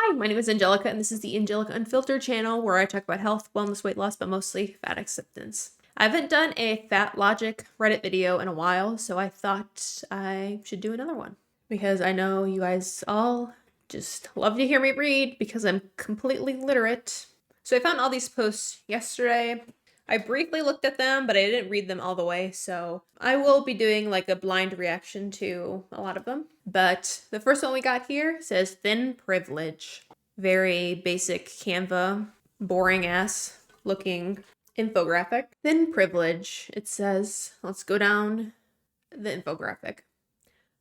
Hi, my name is Angelica, and this is the Angelica Unfiltered channel where I talk about health, wellness, weight loss, but mostly fat acceptance. I haven't done a Fat Logic Reddit video in a while, so I thought I should do another one. Because I know you guys all just love to hear me read because I'm completely literate. So I found all these posts yesterday. I briefly looked at them, but I didn't read them all the way, so I will be doing like a blind reaction to a lot of them. But the first one we got here says thin privilege. Very basic Canva, boring ass looking infographic. Thin privilege, it says, let's go down the infographic.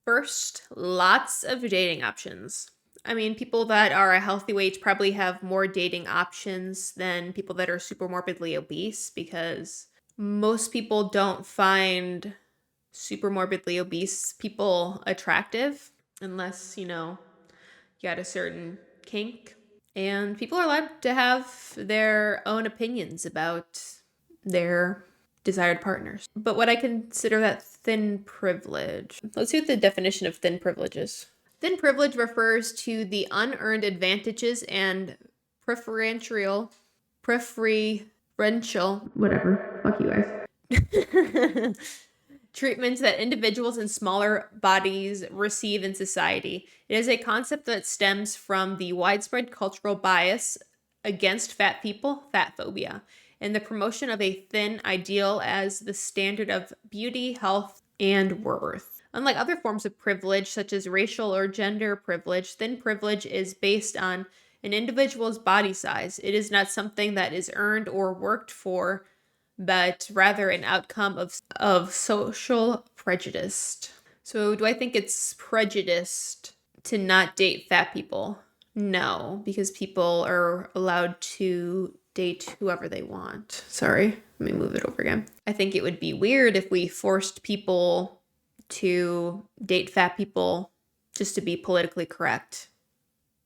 First, lots of dating options. I mean, people that are a healthy weight probably have more dating options than people that are super morbidly obese, because most people don't find super morbidly obese people attractive unless, you got a certain kink. And people are allowed to have their own opinions about their desired partners. But what I consider that thin privilege. Let's see what the definition of thin privilege is. Thin privilege refers to the unearned advantages and preferential, whatever, fuck you guys, treatments that individuals in smaller bodies receive in society. It is a concept that stems from the widespread cultural bias against fat people, fat phobia, and the promotion of a thin ideal as the standard of beauty, health, and worth. Unlike other forms of privilege, such as racial or gender privilege, thin privilege is based on an individual's body size. It is not something that is earned or worked for, but rather an outcome of social prejudice. So do I think it's prejudiced to not date fat people? No, because people are allowed to date whoever they want. Sorry, let me move it over again. I think it would be weird if we forced people to date fat people just to be politically correct.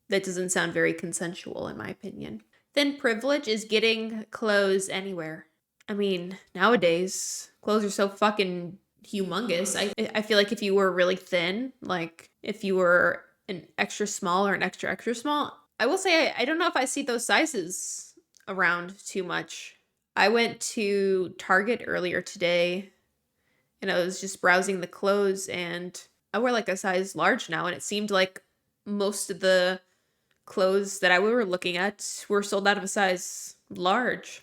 That doesn't sound very consensual, in my opinion. Thin privilege is getting clothes anywhere. I mean, nowadays, clothes are so fucking humongous. I feel like if you were really thin, like if you were an extra small or an extra extra small, I will say I don't know if I see those sizes around too much. I went to Target earlier today and I was just browsing the clothes, and I wear like a size large now, and it seemed like most of the clothes that we were looking at were sold out of a size large.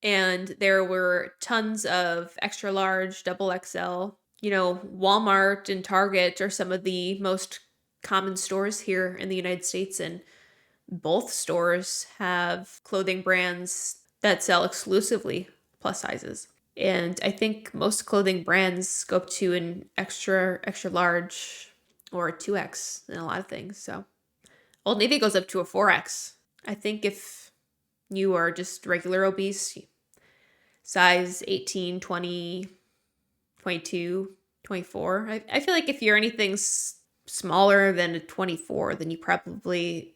And there were tons of extra large, double XL. Walmart and Target are some of the most common stores here in the United States, and both stores have clothing brands that sell exclusively plus sizes. And I think most clothing brands go up to an extra, extra large or a 2X in a lot of things. So Old Navy goes up to a 4X. I think if you are just regular obese, size 18, 20, 22, 24. I feel like if you're anything smaller than a 24, then you probably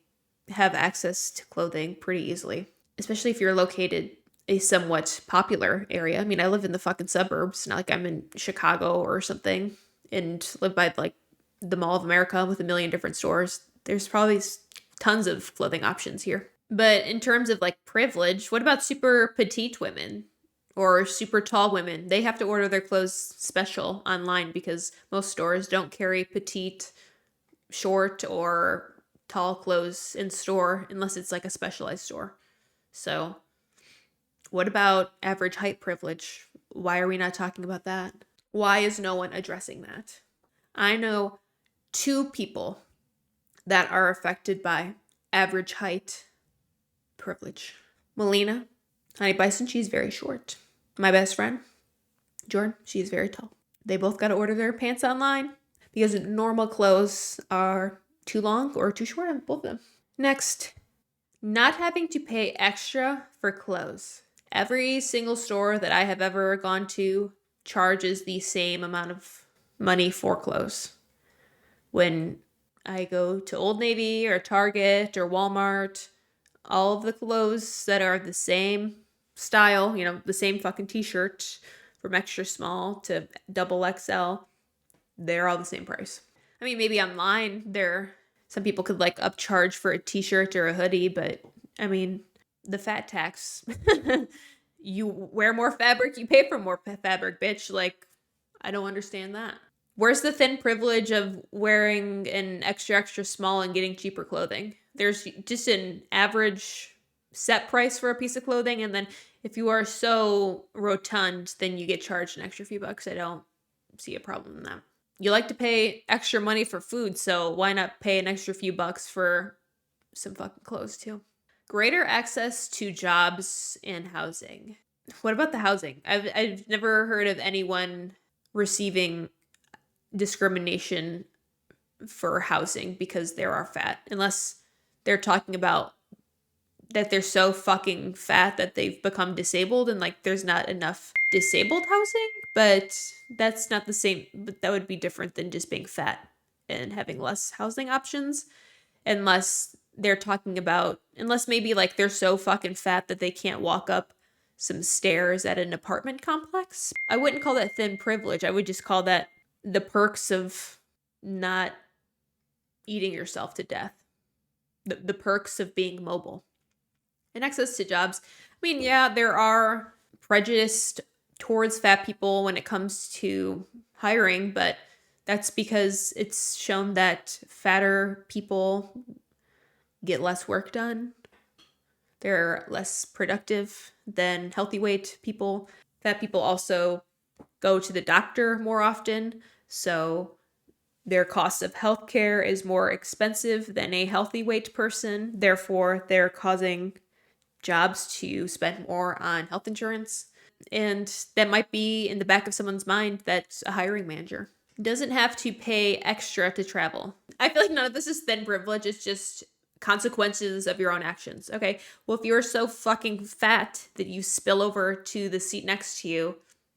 have access to clothing pretty easily, especially if you're located a somewhat popular area. I mean, I live in the fucking suburbs, not like I'm in Chicago or something, and live by like the Mall of America with a million different stores. There's probably tons of clothing options here. But in terms of like privilege, what about super petite women or super tall women? They have to order their clothes special online because most stores don't carry petite, short, or tall clothes in store unless it's like a specialized store. So what about average height privilege? Why are we not talking about that? Why is no one addressing that? I know 2 people that are affected by average height privilege. Melina, Honey Bison, she's very short. My best friend, Jordan, she's very tall. They both got to order their pants online because normal clothes are too long or too short on both of them. Next, not having to pay extra for clothes. Every single store that I have ever gone to charges the same amount of money for clothes. When I go to Old Navy or Target or Walmart, all of the clothes that are the same style, the same fucking t-shirt from extra small to double XL, they're all the same price. I mean, maybe online they're Some people could like upcharge for a t-shirt or a hoodie, but I mean, the fat tax. You wear more fabric, you pay for more fabric, bitch. Like, I don't understand that. Where's the thin privilege of wearing an extra small and getting cheaper clothing? There's just an average set price for a piece of clothing, and then if you are so rotund, then you get charged an extra few bucks. I don't see a problem in that. You like to pay extra money for food, so why not pay an extra few bucks for some fucking clothes too? Greater access to jobs and housing. What about the housing? I've never heard of anyone receiving discrimination for housing because they are fat, unless they're talking about that they're so fucking fat that they've become disabled and like there's not enough disabled housing. But that's not the same. But that would be different than just being fat and having less housing options, unless they're talking about, unless maybe like they're so fucking fat that they can't walk up some stairs at an apartment complex. I wouldn't call that thin privilege. I would just call that the perks of not eating yourself to death. The perks of being mobile. And access to jobs. I mean, yeah, there are prejudice towards fat people when it comes to hiring, but that's because it's shown that fatter people get less work done. They're less productive than healthy weight people. Fat people also go to the doctor more often, so their cost of healthcare is more expensive than a healthy weight person. Therefore, they're causing jobs to spend more on health insurance. And that might be in the back of someone's mind that's a hiring manager. Doesn't have to pay extra to travel. I feel like none of this is thin privilege. It's just consequences of your own actions. Okay, well, if you're so fucking fat that you spill over to the seat next to you,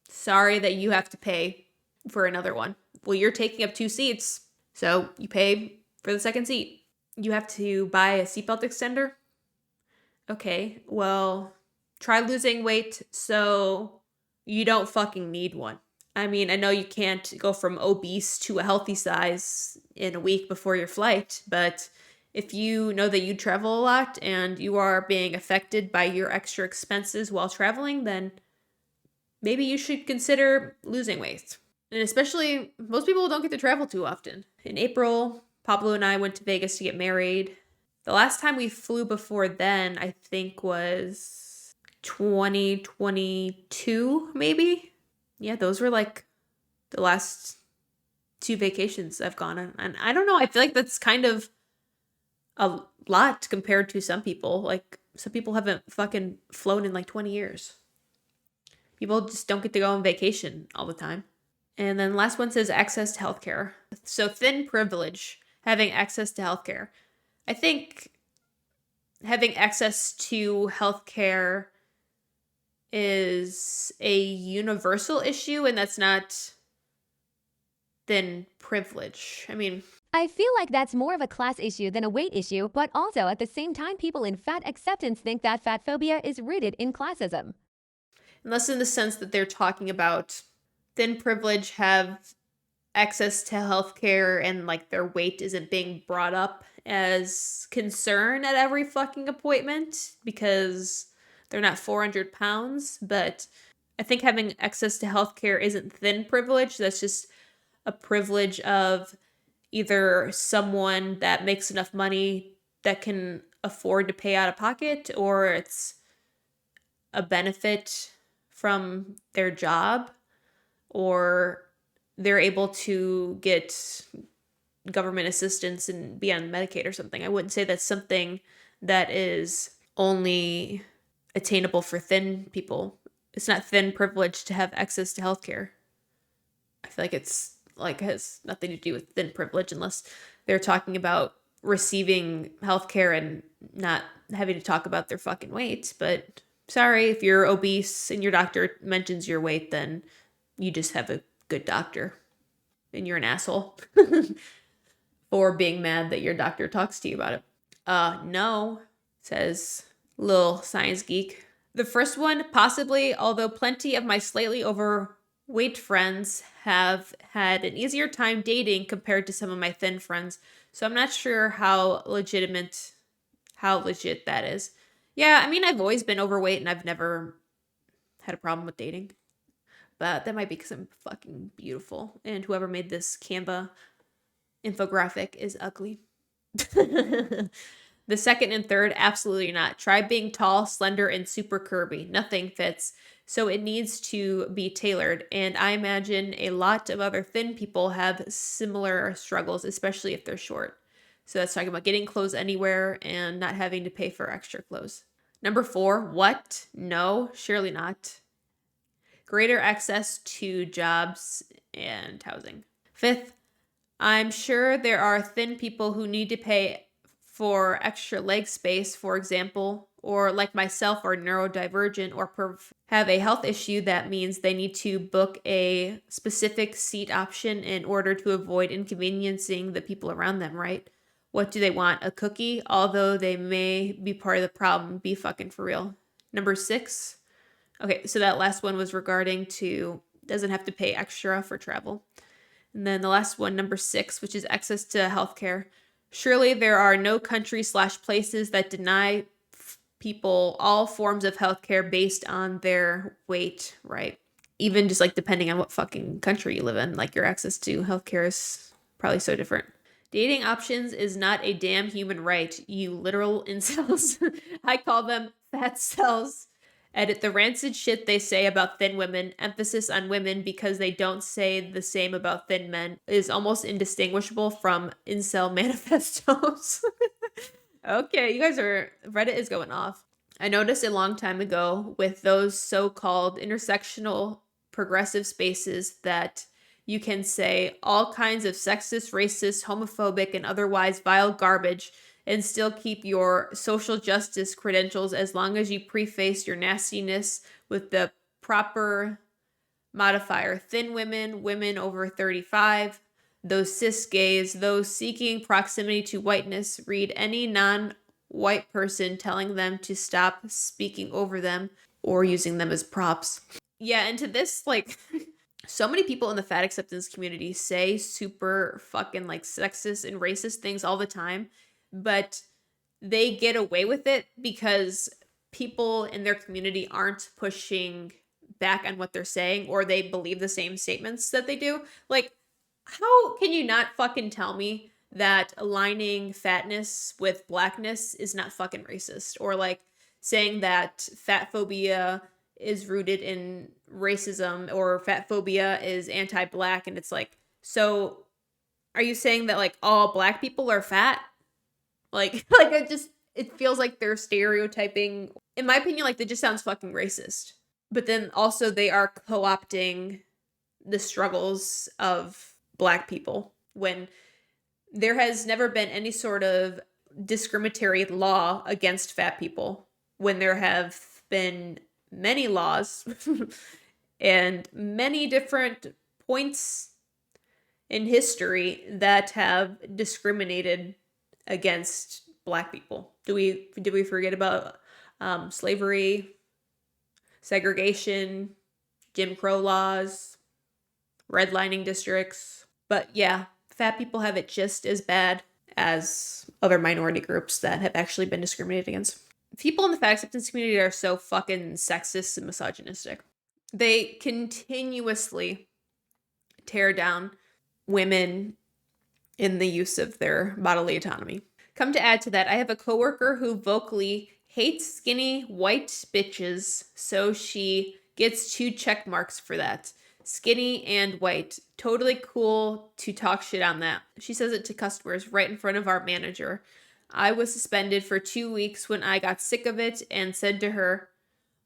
sorry that you have to pay for another one. Well, you're taking up 2 seats, so you pay for the second seat. You have to buy a seatbelt extender. Okay, well, try losing weight so you don't fucking need one. I mean, I know you can't go from obese to a healthy size in a week before your flight, but if you know that you travel a lot and you are being affected by your extra expenses while traveling, then maybe you should consider losing weight. And especially, most people don't get to travel too often. In April, Pablo and I went to Vegas to get married. The last time we flew before then, I think, was 2022, maybe? Yeah, those were like the last 2 vacations I've gone on. And I don't know, I feel like that's kind of a lot compared to some people. Like, some people haven't fucking flown in like 20 years. People just don't get to go on vacation all the time. And then last one says access to healthcare. So thin privilege, having access to healthcare. I think having access to healthcare is a universal issue, and that's not thin privilege. I mean, I feel like that's more of a class issue than a weight issue, but also at the same time, people in fat acceptance think that fat phobia is rooted in classism. unless in the sense that they're talking about thin privilege have access to healthcare and like their weight isn't being brought up as concern at every fucking appointment because they're not 400 pounds. But I think having access to healthcare isn't thin privilege. That's just a privilege of either someone that makes enough money that can afford to pay out of pocket, or it's a benefit from their job, or they're able to get government assistance and be on Medicaid or something. I wouldn't say that's something that is only attainable for thin people. It's not thin privilege to have access to healthcare. I feel like it's like has nothing to do with thin privilege unless they're talking about receiving healthcare and not having to talk about their fucking weight. But sorry, if you're obese and your doctor mentions your weight, then you just have a good doctor and you're an asshole for being mad that your doctor talks to you about it. No, says little science geek. The first one, possibly, although plenty of my slightly overweight friends have had an easier time dating compared to some of my thin friends. So I'm not sure how legit that is. Yeah, I mean, I've always been overweight and I've never had a problem with dating. But that might be because I'm fucking beautiful. And whoever made this Canva infographic is ugly. The second and third, absolutely not. Try being tall, slender, and super curvy. Nothing fits. So it needs to be tailored. And I imagine a lot of other thin people have similar struggles, especially if they're short. So that's talking about getting clothes anywhere and not having to pay for extra clothes. Number 4, what? No, surely not. Greater access to jobs and housing. 5th, I'm sure there are thin people who need to pay for extra leg space, for example, or like myself are neurodivergent or have a health issue that means they need to book a specific seat option in order to avoid inconveniencing the people around them, right? What do they want? A cookie? Although they may be part of the problem. Be fucking for real. Number 6. Okay, so that last one was regarding to doesn't have to pay extra for travel. And then the last one, number 6, which is access to healthcare. Surely there are no countries/places that deny people all forms of healthcare based on their weight, right? Even just like depending on what fucking country you live in, like your access to healthcare is probably so different. Dating options is not a damn human right, you literal incels. I call them fat cells. Edit the rancid shit they say about thin women. Emphasis on women because they don't say the same about thin men is almost indistinguishable from incel manifestos. Okay, you guys are, Reddit is going off. I noticed a long time ago with those so-called intersectional progressive spaces that you can say all kinds of sexist, racist, homophobic, and otherwise vile garbage and still keep your social justice credentials as long as you preface your nastiness with the proper modifier. Thin women, women over 35, those cis gays, those seeking proximity to whiteness. Read any non-white person telling them to stop speaking over them or using them as props. Yeah, and to this, like, so many people in the fat acceptance community say super fucking like sexist and racist things all the time, but they get away with it because people in their community aren't pushing back on what they're saying or they believe the same statements that they do. Like, how can you not fucking tell me that aligning fatness with blackness is not fucking racist? Or like saying that fat phobia is rooted in racism or fat phobia is anti-black, and it's like, so are you saying that like all black people are fat? Like like it feels like they're stereotyping. In my opinion, like that just sounds fucking racist. But then also they are co-opting the struggles of Black people when there has never been any sort of discriminatory law against fat people, when there have been many laws and many different points in history that have discriminated against Black people. Did we forget about slavery, segregation, Jim Crow laws, redlining districts? But yeah, fat people have it just as bad as other minority groups that have actually been discriminated against. People in the fat acceptance community are so fucking sexist and misogynistic. They continuously tear down women in the use of their bodily autonomy. Come to add to that, I have a coworker who vocally hates skinny white bitches, so she gets 2 check marks for that. Skinny and white. Totally cool to talk shit on that. She says it to customers right in front of our manager. I was suspended for 2 weeks when I got sick of it and said to her,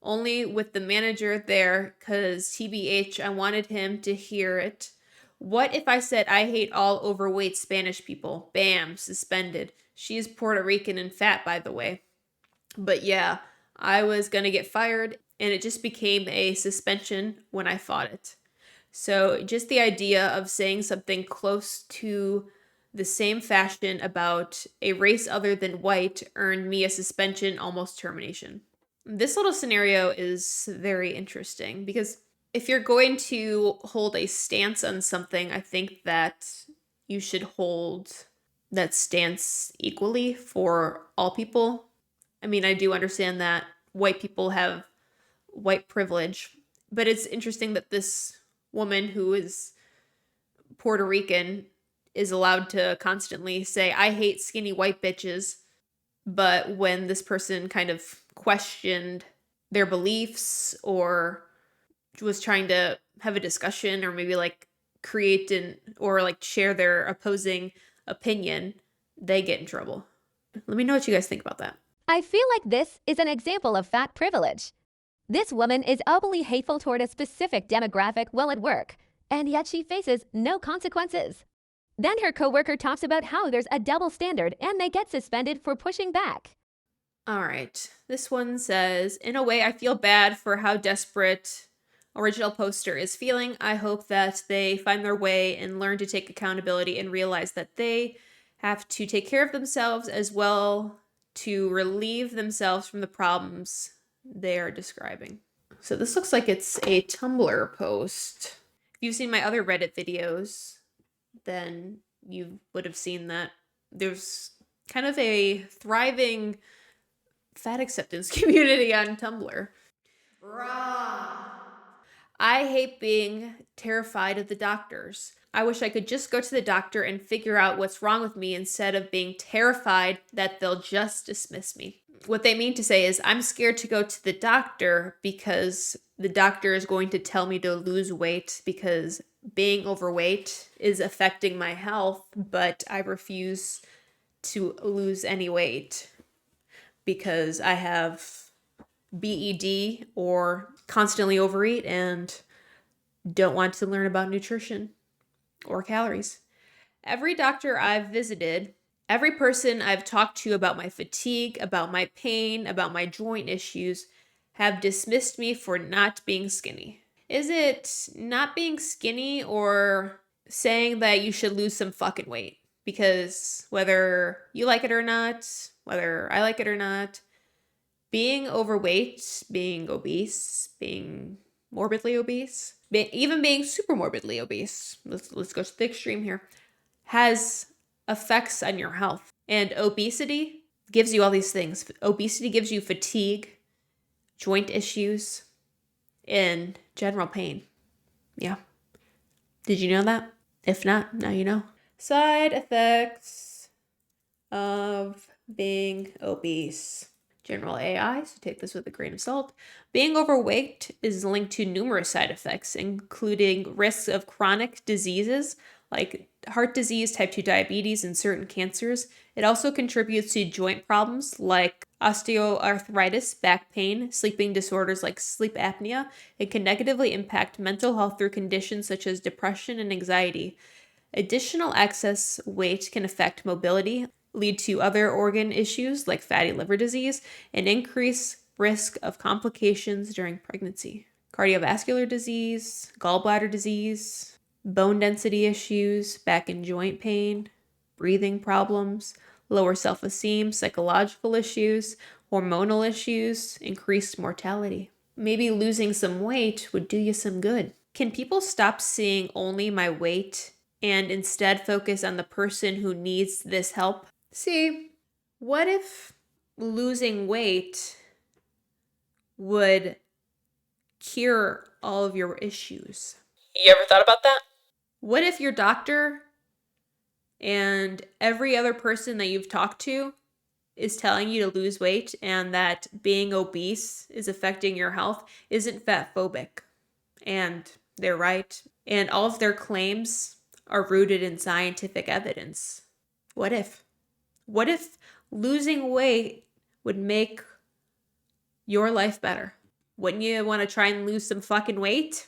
only with the manager there, cause TBH, I wanted him to hear it. What if I said I hate all overweight Spanish people? Bam, suspended. She's Puerto Rican and fat, by the way. But yeah, I was gonna get fired, and it just became a suspension when I fought it. So just the idea of saying something close to the same fashion about a race other than white earned me a suspension, almost termination. This little scenario is very interesting because if you're going to hold a stance on something, I think that you should hold that stands equally for all people. I mean, I do understand that white people have white privilege, but it's interesting that this woman who is Puerto Rican is allowed to constantly say, I hate skinny white bitches. But when this person kind of questioned their beliefs or was trying to have a discussion or maybe like create or like share their opposing opinion, they get in trouble. Let me know what you guys think about that. I feel like this is an example of fat privilege. This woman is openly hateful toward a specific demographic while at work, and yet she faces no consequences. Then her coworker talks about how there's a double standard and they get suspended for pushing back. All right. This one says, in a way, I feel bad for how desperate original poster is feeling. I hope that they find their way and learn to take accountability and realize that they have to take care of themselves as well to relieve themselves from the problems they are describing. So this looks like it's a Tumblr post. If you've seen my other Reddit videos, then you would have seen that there's kind of a thriving fat acceptance community on Tumblr. Bruh. I hate being terrified of the doctors. I wish I could just go to the doctor and figure out what's wrong with me instead of being terrified that they'll just dismiss me. What they mean to say is, I'm scared to go to the doctor because the doctor is going to tell me to lose weight because being overweight is affecting my health, but I refuse to lose any weight because I have BED or constantly overeat and don't want to learn about nutrition or calories. Every doctor I've visited, every person I've talked to about my fatigue, about my pain, about my joint issues, have dismissed me for not being skinny. Is it not being skinny or saying that you should lose some fucking weight? Because whether you like it or not, whether I like it or not, being overweight, being obese, being morbidly obese, even being super morbidly obese, let's go to the extreme here, has effects on your health. And obesity gives you all these things. Obesity gives you fatigue, joint issues, and general pain. Yeah. Did you know that? If not, now you know. Side effects of being obese. General AI, so take this with a grain of salt. Being overweight is linked to numerous side effects, including risks of chronic diseases like heart disease, type 2 diabetes, and certain cancers. It also contributes to joint problems like osteoarthritis, back pain, sleeping disorders like sleep apnea. It can negatively impact mental health through conditions such as depression and anxiety. Additional excess weight can affect mobility, lead to other organ issues like fatty liver disease, and increase risk of complications during pregnancy. Cardiovascular disease, gallbladder disease, bone density issues, back and joint pain, breathing problems, lower self-esteem, psychological issues, hormonal issues, increased mortality. Maybe losing some weight would do you some good. Can people stop seeing only my weight and instead focus on the person who needs this help? See, what if losing weight would cure all of your issues? You ever thought about that? What if your doctor and every other person that you've talked to is telling you to lose weight and that being obese is affecting your health isn't fat phobic? And they're right. And all of their claims are rooted in scientific evidence. What if? What if losing weight would make your life better? Wouldn't you want to try and lose some fucking weight?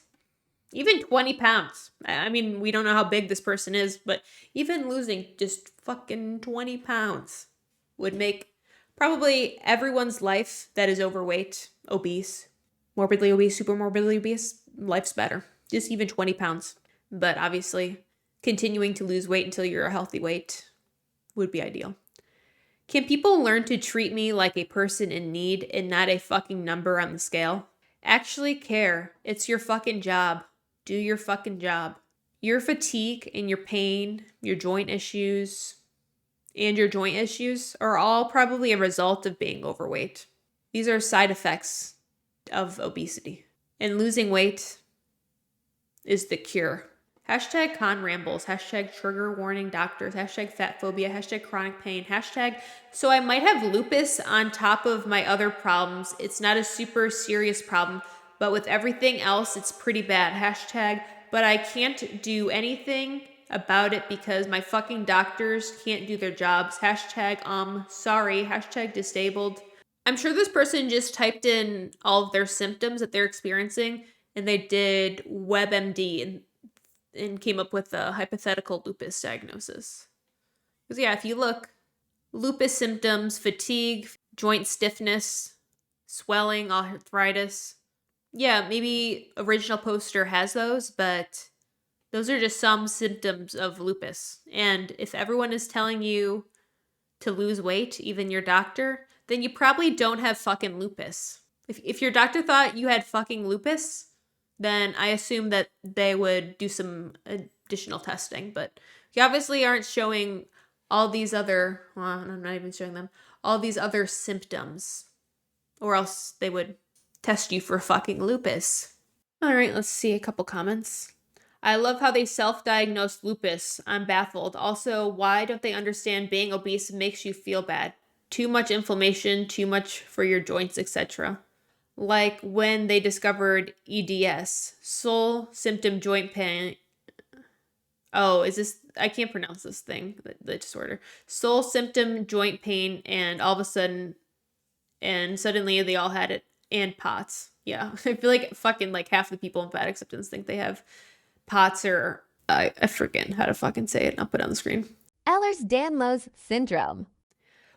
Even 20 pounds. I mean, we don't know how big this person is, but even losing just fucking 20 pounds would make probably everyone's life that is overweight, obese, morbidly obese, super morbidly obese, life's better. Just even 20 pounds. But obviously, continuing to lose weight until you're a healthy weight would be ideal. Can people learn to treat me like a person in need and not a fucking number on the scale? Actually care. It's your fucking job. Do your fucking job. Your fatigue and your pain, your joint issues, and your joint issues are all probably a result of being overweight. These are side effects of obesity. And losing weight is the cure. Hashtag con rambles, hashtag trigger warning doctors, hashtag fat phobia, hashtag chronic pain, hashtag so I might have lupus on top of my other problems. It's not a super serious problem, but with everything else, it's pretty bad. Hashtag, but I can't do anything about it because my fucking doctors can't do their jobs. Hashtag sorry, hashtag disabled. I'm sure this person just typed in all of their symptoms that they're experiencing and they did WebMD and came up with a hypothetical lupus diagnosis. Because, yeah, if you look, lupus symptoms, fatigue, joint stiffness, swelling, arthritis. Yeah, maybe original poster has those, but those are just some symptoms of lupus. And if everyone is telling you to lose weight, even your doctor, then you probably don't have fucking lupus. If your doctor thought you had fucking lupus, then I assume that they would do some additional testing. But you obviously aren't showing all these other, well, I'm not even showing them, all these other symptoms. Or else they would test you for fucking lupus. All right, let's see a couple comments. I love how they self-diagnosed lupus. I'm baffled. Also, why don't they understand being obese makes you feel bad? Too much inflammation, too much for your joints, etc. Like when they discovered EDS, sole symptom joint pain. Oh, is this, I can't pronounce this thing, the disorder. Sole symptom joint pain, and all of a sudden, and suddenly they all had it, and POTS. Yeah, I feel like fucking like half the people in fat acceptance think they have POTS or I forget how to fucking say it. I'll put it on the screen. Ehlers-Danlos syndrome.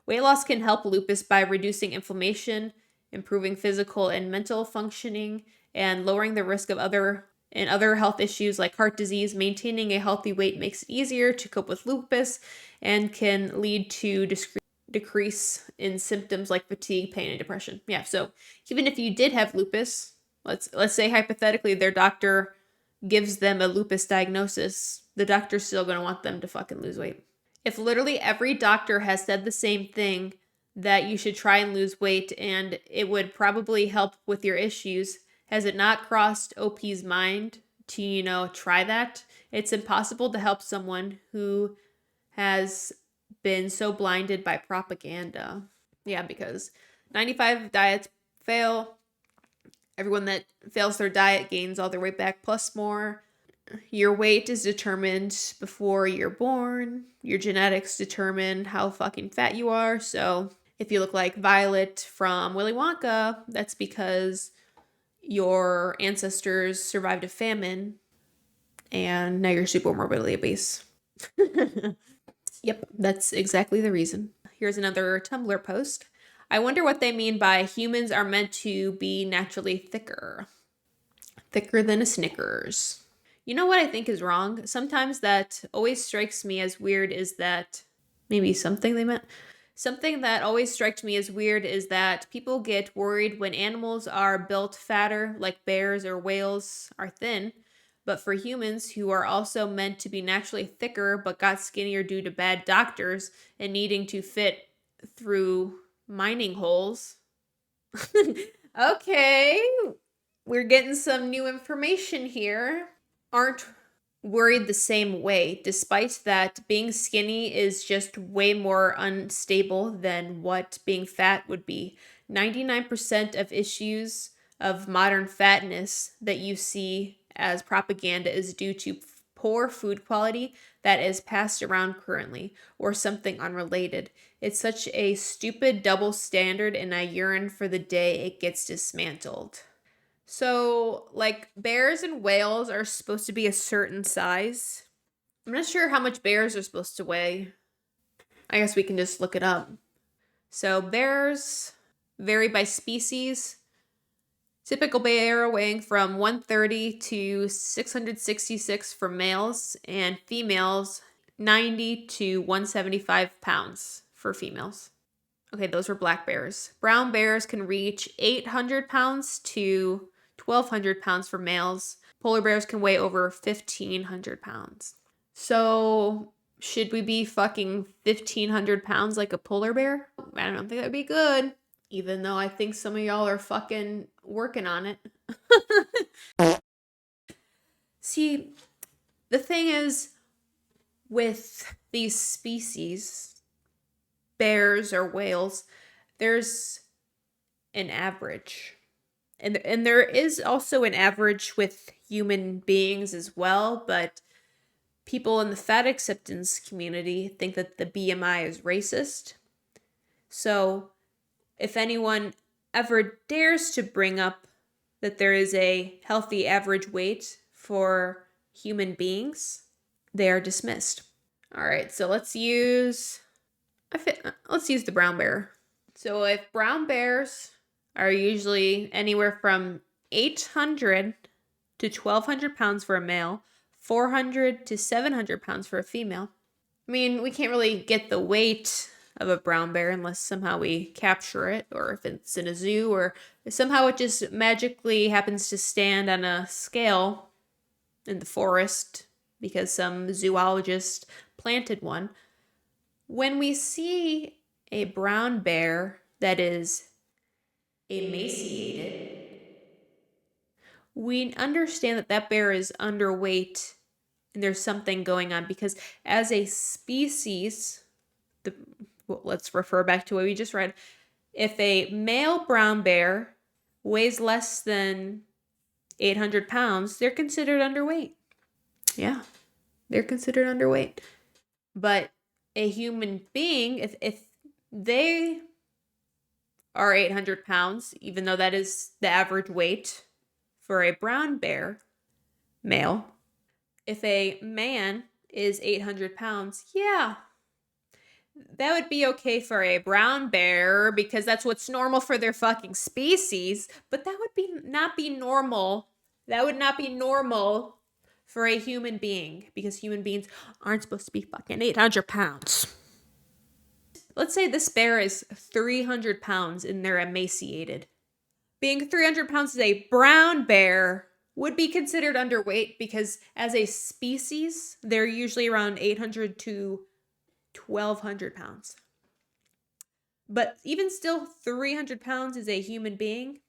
Weight loss can help lupus by reducing inflammation, improving physical and mental functioning, and lowering the risk of other health issues like heart disease. Maintaining a healthy weight makes it easier to cope with lupus and can lead to decrease in symptoms like fatigue, pain, and depression. Yeah, so even if you did have lupus, let's say hypothetically their doctor gives them a lupus diagnosis, the doctor's still going to want them to fucking lose weight. If literally every doctor has said the same thing, that you should try and lose weight and it would probably help with your issues, has it not crossed OP's mind to, try that? It's impossible to help someone who has been so blinded by propaganda. Yeah, because 95 diets fail. Everyone that fails their diet gains all their weight back plus more. Your weight is determined before you're born. Your genetics determine how fucking fat you are. So if you look like Violet from Willy Wonka, that's because your ancestors survived a famine and now you're super morbidly obese. Yep, that's exactly the reason. Here's another Tumblr post. I wonder what they mean by humans are meant to be naturally thicker. Thicker than a Snickers. You know what I think is wrong? Sometimes that always strikes me as weird is that, maybe something they meant. Something that always strikes me as weird is that people get worried when animals are built fatter, like bears or whales are thin. But for humans who are also meant to be naturally thicker but got skinnier due to bad doctors and needing to fit through mining holes. Okay, we're getting some new information here. Aren't worried the same way, despite that being skinny is just way more unstable than what being fat would be. 99% of issues of modern fatness that you see as propaganda is due to poor food quality that is passed around currently, or something unrelated. It's such a stupid double standard, and I yearn for the day it gets dismantled. So, like, bears and whales are supposed to be a certain size. I'm not sure how much bears are supposed to weigh. I guess we can just look it up. So, bears vary by species. Typical bear weighing from 130 to 666 for males, and females 90 to 175 pounds for females. Okay, those were black bears. Brown bears can reach 800 pounds to 1,200 pounds for males. Polar bears can weigh over 1,500 pounds. So Should we be fucking 1,500 pounds like a polar bear? I don't think that'd be good. Even though I think some of y'all are fucking working on it. See, the thing is, with these species, bears or whales, there's an average. And there is also an average with human beings as well, but people in the fat acceptance community think that the BMI is racist. So if anyone ever dares to bring up that there is a healthy average weight for human beings, they are dismissed. All right, so let's use the brown bear. So if brown bears are usually anywhere from 800 to 1,200 pounds for a male, 400 to 700 pounds for a female. I mean, we can't really get the weight of a brown bear unless somehow we capture it, or if it's in a zoo, or if somehow it just magically happens to stand on a scale in the forest because some zoologist planted one. When we see a brown bear that is emaciated, we understand that that bear is underweight and there's something going on, because as a species, let's refer back to what we just read. If a male brown bear weighs less than 800 pounds, they're considered underweight. Yeah, they're considered underweight. But a human being, if they are 800 pounds, even though that is the average weight for a brown bear male, if a man is 800 pounds, yeah, that would be okay for a brown bear because that's what's normal for their fucking species, but that would not be normal. That would not be normal for a human being, because human beings aren't supposed to be fucking 800 pounds. Let's say this bear is 300 pounds and they're emaciated. Being 300 pounds as a brown bear would be considered underweight because as a species, they're usually around 800 to 1,200 pounds. But even still, 300 pounds is a human being.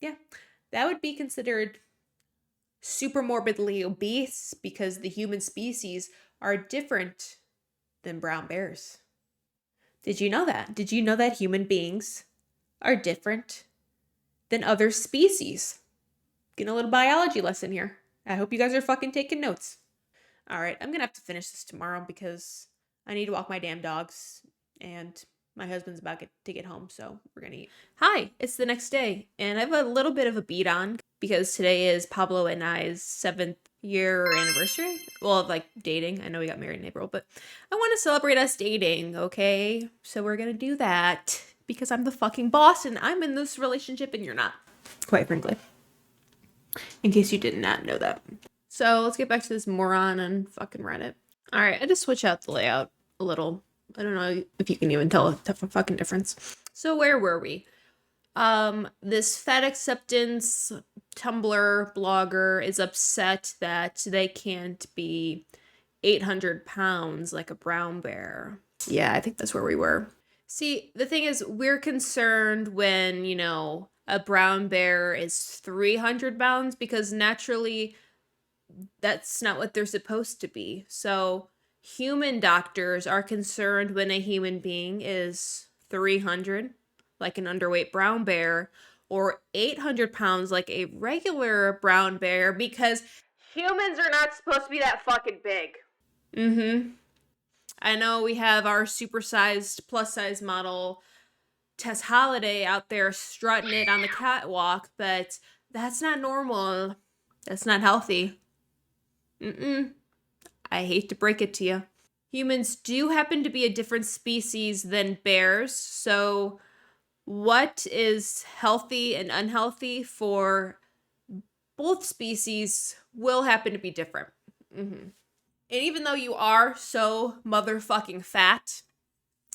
Yeah, that would be considered super morbidly obese because the human species are different than brown bears. Did you know that? Did you know that human beings are different than other species? Getting a little biology lesson here. I hope you guys are fucking taking notes. All right, I'm gonna have to finish this tomorrow because I need to walk my damn dogs and my husband's about to get home, so we're gonna eat. Hi, it's the next day, and I have a little bit of a beat on because today is Pablo and I's 7th year anniversary. Well, of like dating. I know we got married in April, but I want to celebrate us dating, okay? So we're gonna do that because I'm the fucking boss and I'm in this relationship and you're not, quite frankly. In case you did not know that. So let's get back to this moron on fucking Reddit. All right, I just switch out the layout a little. I don't know if you can even tell a fucking difference. So where were we? This fat acceptance Tumblr blogger is upset that they can't be 800 pounds like a brown bear. Yeah, I think that's where we were. See, the thing is, we're concerned when, a brown bear is 300 pounds because naturally that's not what they're supposed to be. So human doctors are concerned when a human being is 300, like an underweight brown bear, or 800 pounds like a regular brown bear, because humans are not supposed to be that fucking big. I know we have our supersized plus size model Tess Holiday out there strutting it on the catwalk, but that's not normal. That's not healthy. I hate to break it to you. Humans do happen to be a different species than bears, so what is healthy and unhealthy for both species will happen to be different. And even though you are so motherfucking fat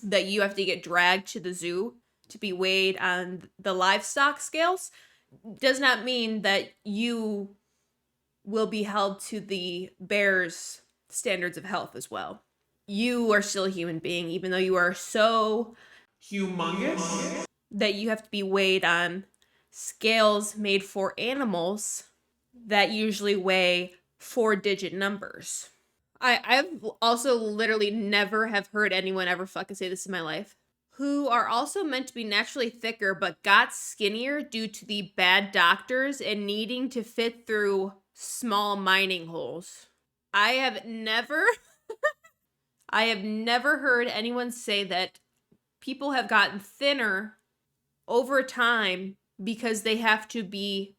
that you have to get dragged to the zoo to be weighed on the livestock scales, does not mean that you will be held to the bear's standards of health as well. You are still a human being, even though you are so humongous that you have to be weighed on scales made for animals that usually weigh 4-digit numbers. I've also literally never have heard anyone ever fucking say this in my life. Who are also meant to be naturally thicker but got skinnier due to the bad doctors and needing to fit through small mining holes. I have never heard anyone say that people have gotten thinner over time because they have to be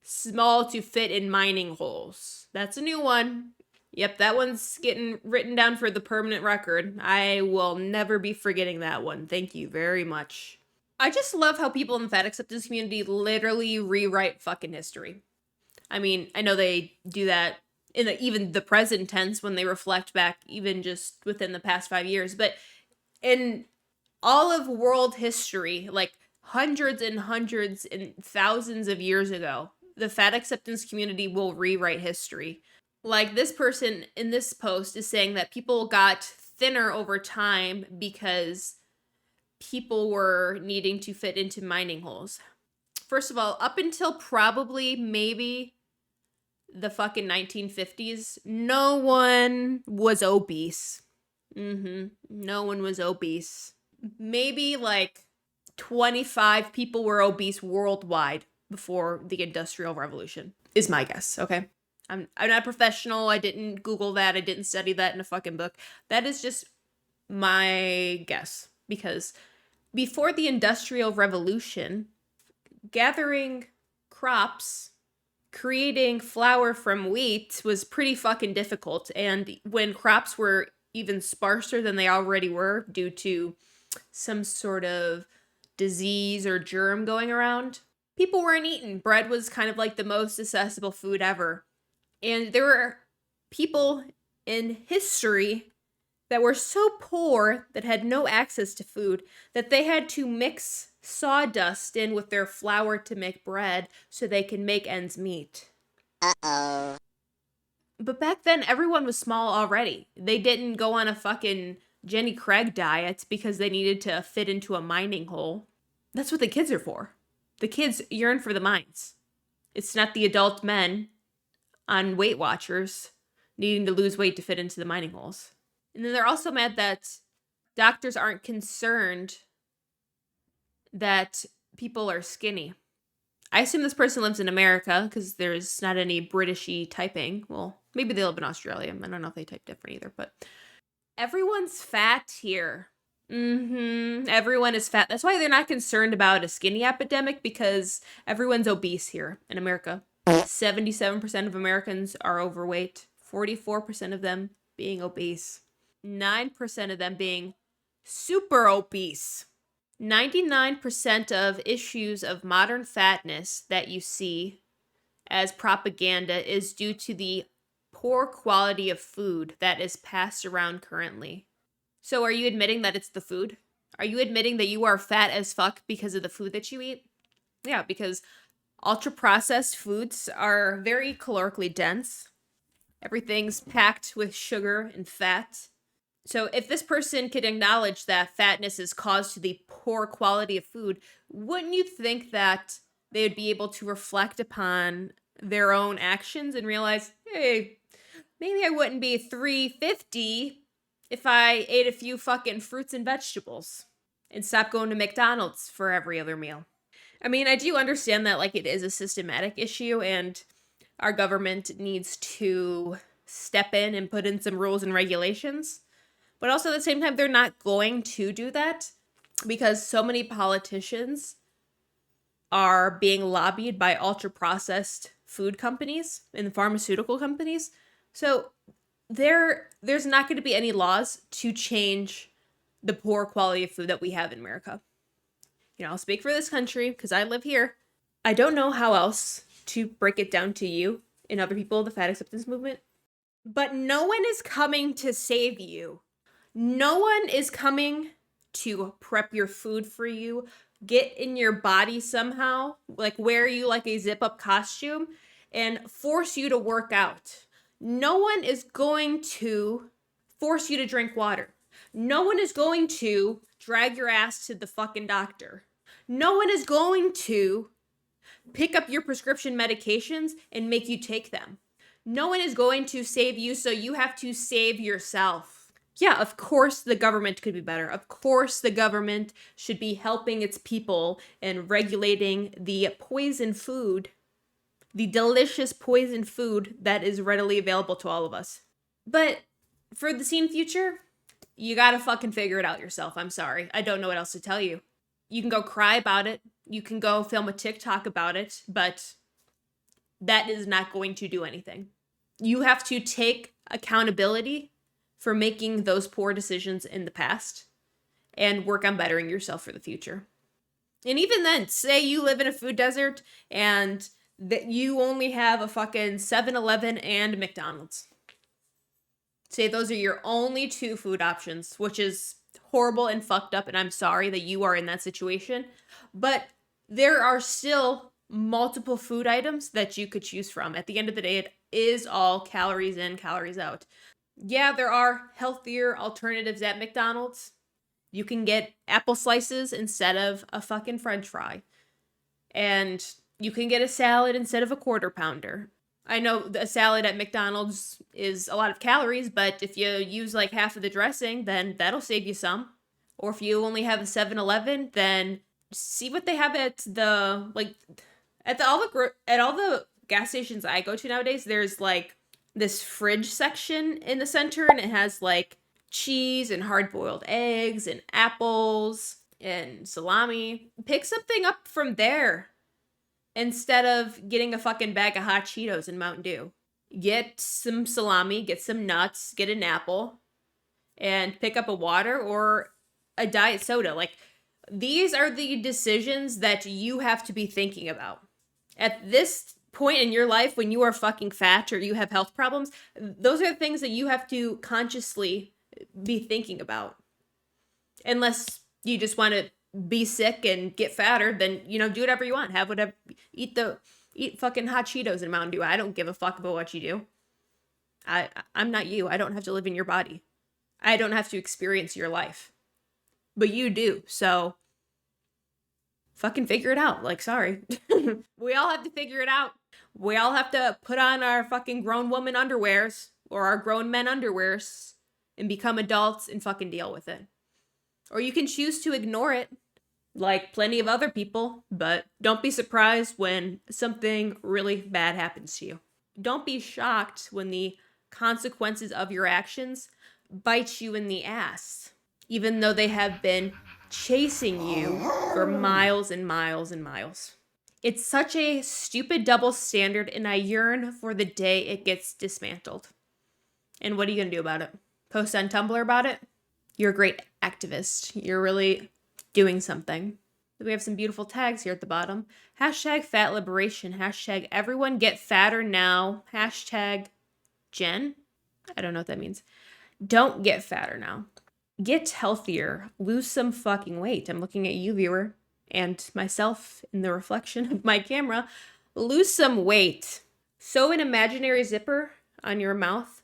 small to fit in mining holes. That's a new one. Yep, that one's getting written down for the permanent record. I will never be forgetting that one. Thank you very much. I just love how people in the fat acceptance community literally rewrite fucking history. I mean, I know they do that in even the present tense when they reflect back even just within the past 5 years, but in all of world history, like hundreds and hundreds and thousands of years ago, the fat acceptance community will rewrite history. Like this person in this post is saying that people got thinner over time because people were needing to fit into mining holes. First of all, up until probably maybe the fucking 1950s, no one was obese. No one was obese. Maybe like 25 people were obese worldwide before the Industrial Revolution, is my guess, okay? I'm not a professional. I didn't Google that. I didn't study that in a fucking book. That is just my guess. Because before the Industrial Revolution, gathering crops, creating flour from wheat was pretty fucking difficult. And when crops were even sparser than they already were due to some sort of disease or germ going around, people weren't eating. Bread was kind of like the most accessible food ever. And there were people in history that were so poor that had no access to food that they had to mix sawdust in with their flour to make bread so they can make ends meet. Uh-oh. But back then, everyone was small already. They didn't go on a fucking Jenny Craig diet because they needed to fit into a mining hole. That's what the kids are for. The kids yearn for the mines. It's not the adult men on Weight Watchers needing to lose weight to fit into the mining holes. And then they're also mad that doctors aren't concerned that people are skinny. I assume this person lives in America because there's not any Britishy typing. Well, maybe they live in Australia. I don't know if they type different either, but everyone's fat here. Everyone is fat. That's why they're not concerned about a skinny epidemic, because everyone's obese here in America. 77% of Americans are overweight, 44% of them being obese, 9% of them being super obese. 99% of issues of modern fatness that you see as propaganda is due to the poor quality of food that is passed around currently. So are you admitting that it's the food? Are you admitting that you are fat as fuck because of the food that you eat? Yeah, because ultra-processed foods are very calorically dense. Everything's packed with sugar and fat. So if this person could acknowledge that fatness is caused to the poor quality of food, wouldn't you think that they would be able to reflect upon their own actions and realize, hey, maybe I wouldn't be 350 if I ate a few fucking fruits and vegetables and stopped going to McDonald's for every other meal? I mean, I do understand that, like, it is a systematic issue and our government needs to step in and put in some rules and regulations. But also at the same time, they're not going to do that because so many politicians are being lobbied by ultra-processed food companies and pharmaceutical companies. So there's not going to be any laws to change the poor quality of food that we have in America. You know, I'll speak for this country because I live here. I don't know how else to break it down to you and other people of the fat acceptance movement. But no one is coming to save you. No one is coming to prep your food for you, get in your body somehow, like wear you like a zip-up costume, and force you to work out. No one is going to force you to drink water. No one is going to drag your ass to the fucking doctor. No one is going to pick up your prescription medications and make you take them. No one is going to save you, so you have to save yourself. Yeah, of course the government could be better. Of course the government should be helping its people and regulating the poison food, the delicious poison food that is readily available to all of us. But for the seen future, you gotta fucking figure it out yourself. I'm sorry. I don't know what else to tell you. You can go cry about it. You can go film a TikTok about it, but that is not going to do anything. You have to take accountability for making those poor decisions in the past and work on bettering yourself for the future. And even then, say you live in a food desert and that you only have a fucking 7-Eleven and McDonald's. Say those are your only two food options, which is horrible and fucked up, and I'm sorry that you are in that situation. But there are still multiple food items that you could choose from. At the end of the day, it is all calories in, calories out. Yeah, there are healthier alternatives at McDonald's. You can get apple slices instead of a fucking French fry. And you can get a salad instead of a quarter pounder. I know a salad at McDonald's is a lot of calories, but if you use like half of the dressing, then that'll save you some. Or if you only have a 7-Eleven, then see what they have at the all the gas stations I go to nowadays. There's like this fridge section in the center, and it has like cheese and hard-boiled eggs and apples and salami. Pick something up from there instead of getting a fucking bag of hot Cheetos and Mountain Dew. Get some salami, get some nuts, get an apple, and pick up a water or a diet soda. Like, these are the decisions that you have to be thinking about. At this point in your life, when you are fucking fat or you have health problems, those are the things that you have to consciously be thinking about. Unless you just want to be sick and get fatter, then, do whatever you want. Have whatever, eat fucking hot Cheetos and Mountain Dew. I don't give a fuck about what you do. I'm not you. I don't have to live in your body. I don't have to experience your life. But you do, so fucking figure it out. Like, sorry. We all have to figure it out. We all have to put on our fucking grown woman underwears or our grown men underwears and become adults and fucking deal with it. Or you can choose to ignore it, like plenty of other people, but don't be surprised when something really bad happens to you. Don't be shocked when the consequences of your actions bite you in the ass, even though they have been chasing you for miles and miles and miles. It's such a stupid double standard, and I yearn for the day it gets dismantled. And what are you going to do about it? Post on Tumblr about it? You're a great activist. You're really doing something. We have some beautiful tags here at the bottom. Hashtag fat liberation. Hashtag everyone get fatter now. Hashtag Jen. I don't know what that means. Don't get fatter now. Get healthier. Lose some fucking weight. I'm looking at you, viewer, and myself in the reflection of my camera. Lose some weight. Sew an imaginary zipper on your mouth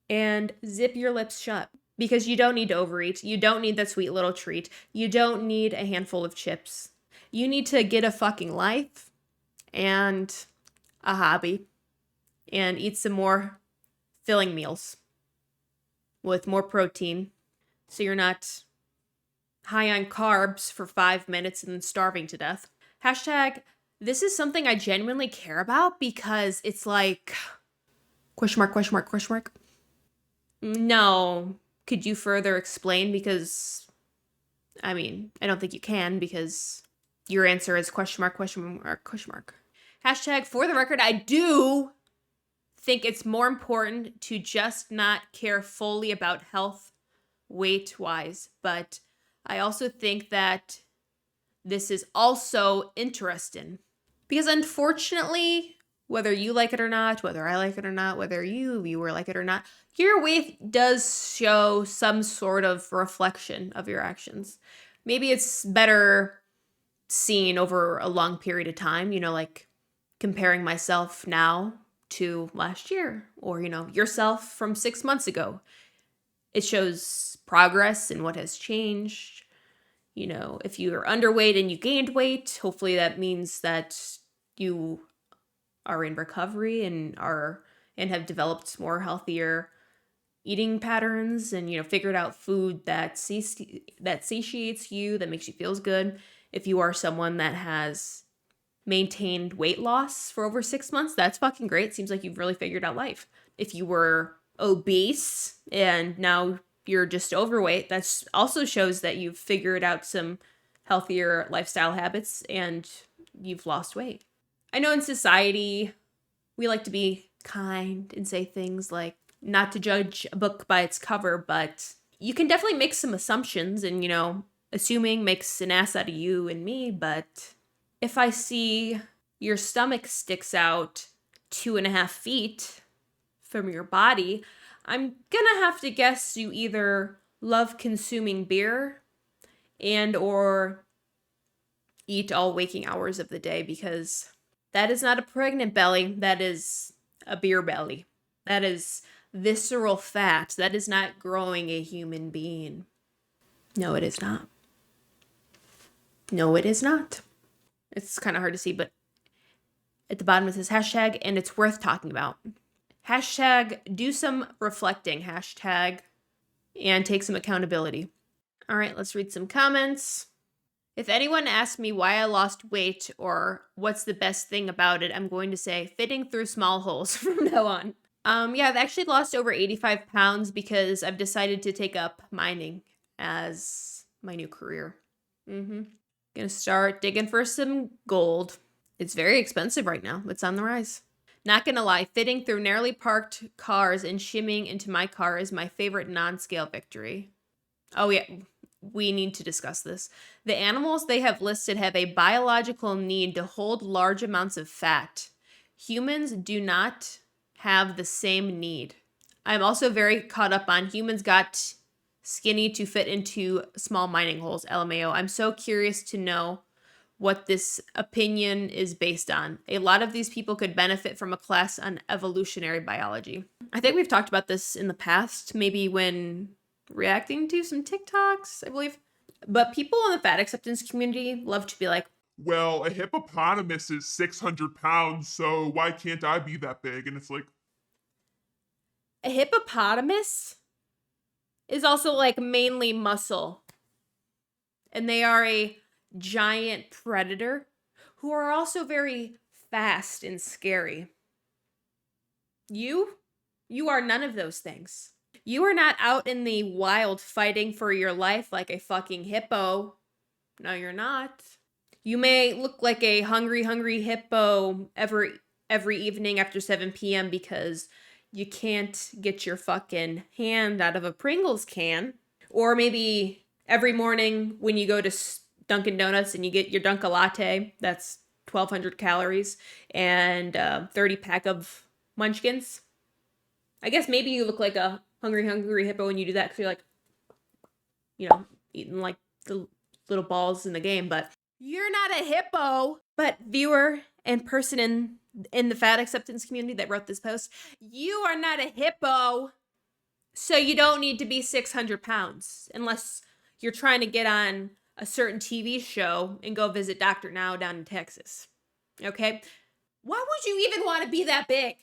and zip your lips shut. Because you don't need to overeat. You don't need that sweet little treat. You don't need a handful of chips. You need to get a fucking life and a hobby and eat some more filling meals with more protein so you're not high on carbs for 5 minutes and then starving to death. Hashtag, this is something I genuinely care about because it's like, question mark, question mark, question mark. No. Could you further explain? Because, I don't think you can because your answer is question mark, question mark, question mark. Hashtag, for the record, I do think it's more important to just not care fully about health weight-wise, but I also think that this is also interesting because unfortunately, whether you like it or not, whether I like it or not, whether you viewer like it or not, your weight does show some sort of reflection of your actions. Maybe it's better seen over a long period of time, like comparing myself now to last year or, yourself from 6 months ago. It shows progress and what has changed. If you're underweight and you gained weight, hopefully that means that you are in recovery and have developed more healthier eating patterns and figured out food that satiates you, that makes you feel good. If you are someone that has maintained weight loss for over 6 months, that's fucking great. Seems like you've really figured out life. If you were obese and now you're just overweight, that also shows that you've figured out some healthier lifestyle habits and you've lost weight. I know in society, we like to be kind and say things like not to judge a book by its cover, but you can definitely make some assumptions and, assuming makes an ass out of you and me. But if I see your stomach sticks out 2.5 feet from your body, I'm gonna have to guess you either love consuming beer and or eat all waking hours of the day, because that is not a pregnant belly. That is a beer belly. That is visceral fat. That is not growing a human being. No, it is not. No, it is not. It's kind of hard to see, but at the bottom it says hashtag, and it's worth talking about. Hashtag do some reflecting. Hashtag and take some accountability. All right, let's read some comments. If anyone asks me why I lost weight or what's the best thing about it, I'm going to say fitting through small holes from now on. I've actually lost over 85 pounds because I've decided to take up mining as my new career. Gonna start digging for some gold. It's very expensive right now. It's on the rise. Not gonna lie, fitting through narrowly parked cars and shimmying into my car is my favorite non-scale victory. Oh yeah, we need to discuss this. The animals they have listed have a biological need to hold large amounts of fat. Humans do not have the same need. I'm also very caught up on humans got skinny to fit into small mining holes, LMAO. I'm so curious to know what this opinion is based on. A lot of these people could benefit from a class on evolutionary biology. I think we've talked about this in the past, maybe when reacting to some TikToks, I believe. But people in the fat acceptance community love to be like, well, a hippopotamus is 600 pounds, so why can't I be that big? And it's like, a hippopotamus is also like mainly muscle. And they are a giant predator who are also very fast and scary. You are none of those things. You are not out in the wild fighting for your life like a fucking hippo. No, you're not. You may look like a hungry hippo every evening after 7 p.m. because you can't get your fucking hand out of a Pringles can. Or maybe every morning when you go to Dunkin' Donuts and you get your Dunkin' Latte, that's 1,200 calories and 30 pack of munchkins. I guess maybe you look like a hungry hippo when you do that because you're like, eating like the little balls in the game, but you're not a hippo. But viewer and person in the fat acceptance community that wrote this post, you are not a hippo, so you don't need to be 600 pounds unless you're trying to get on a certain TV show and go visit Dr. Now down in Texas. Okay? Why would you even want to be that big?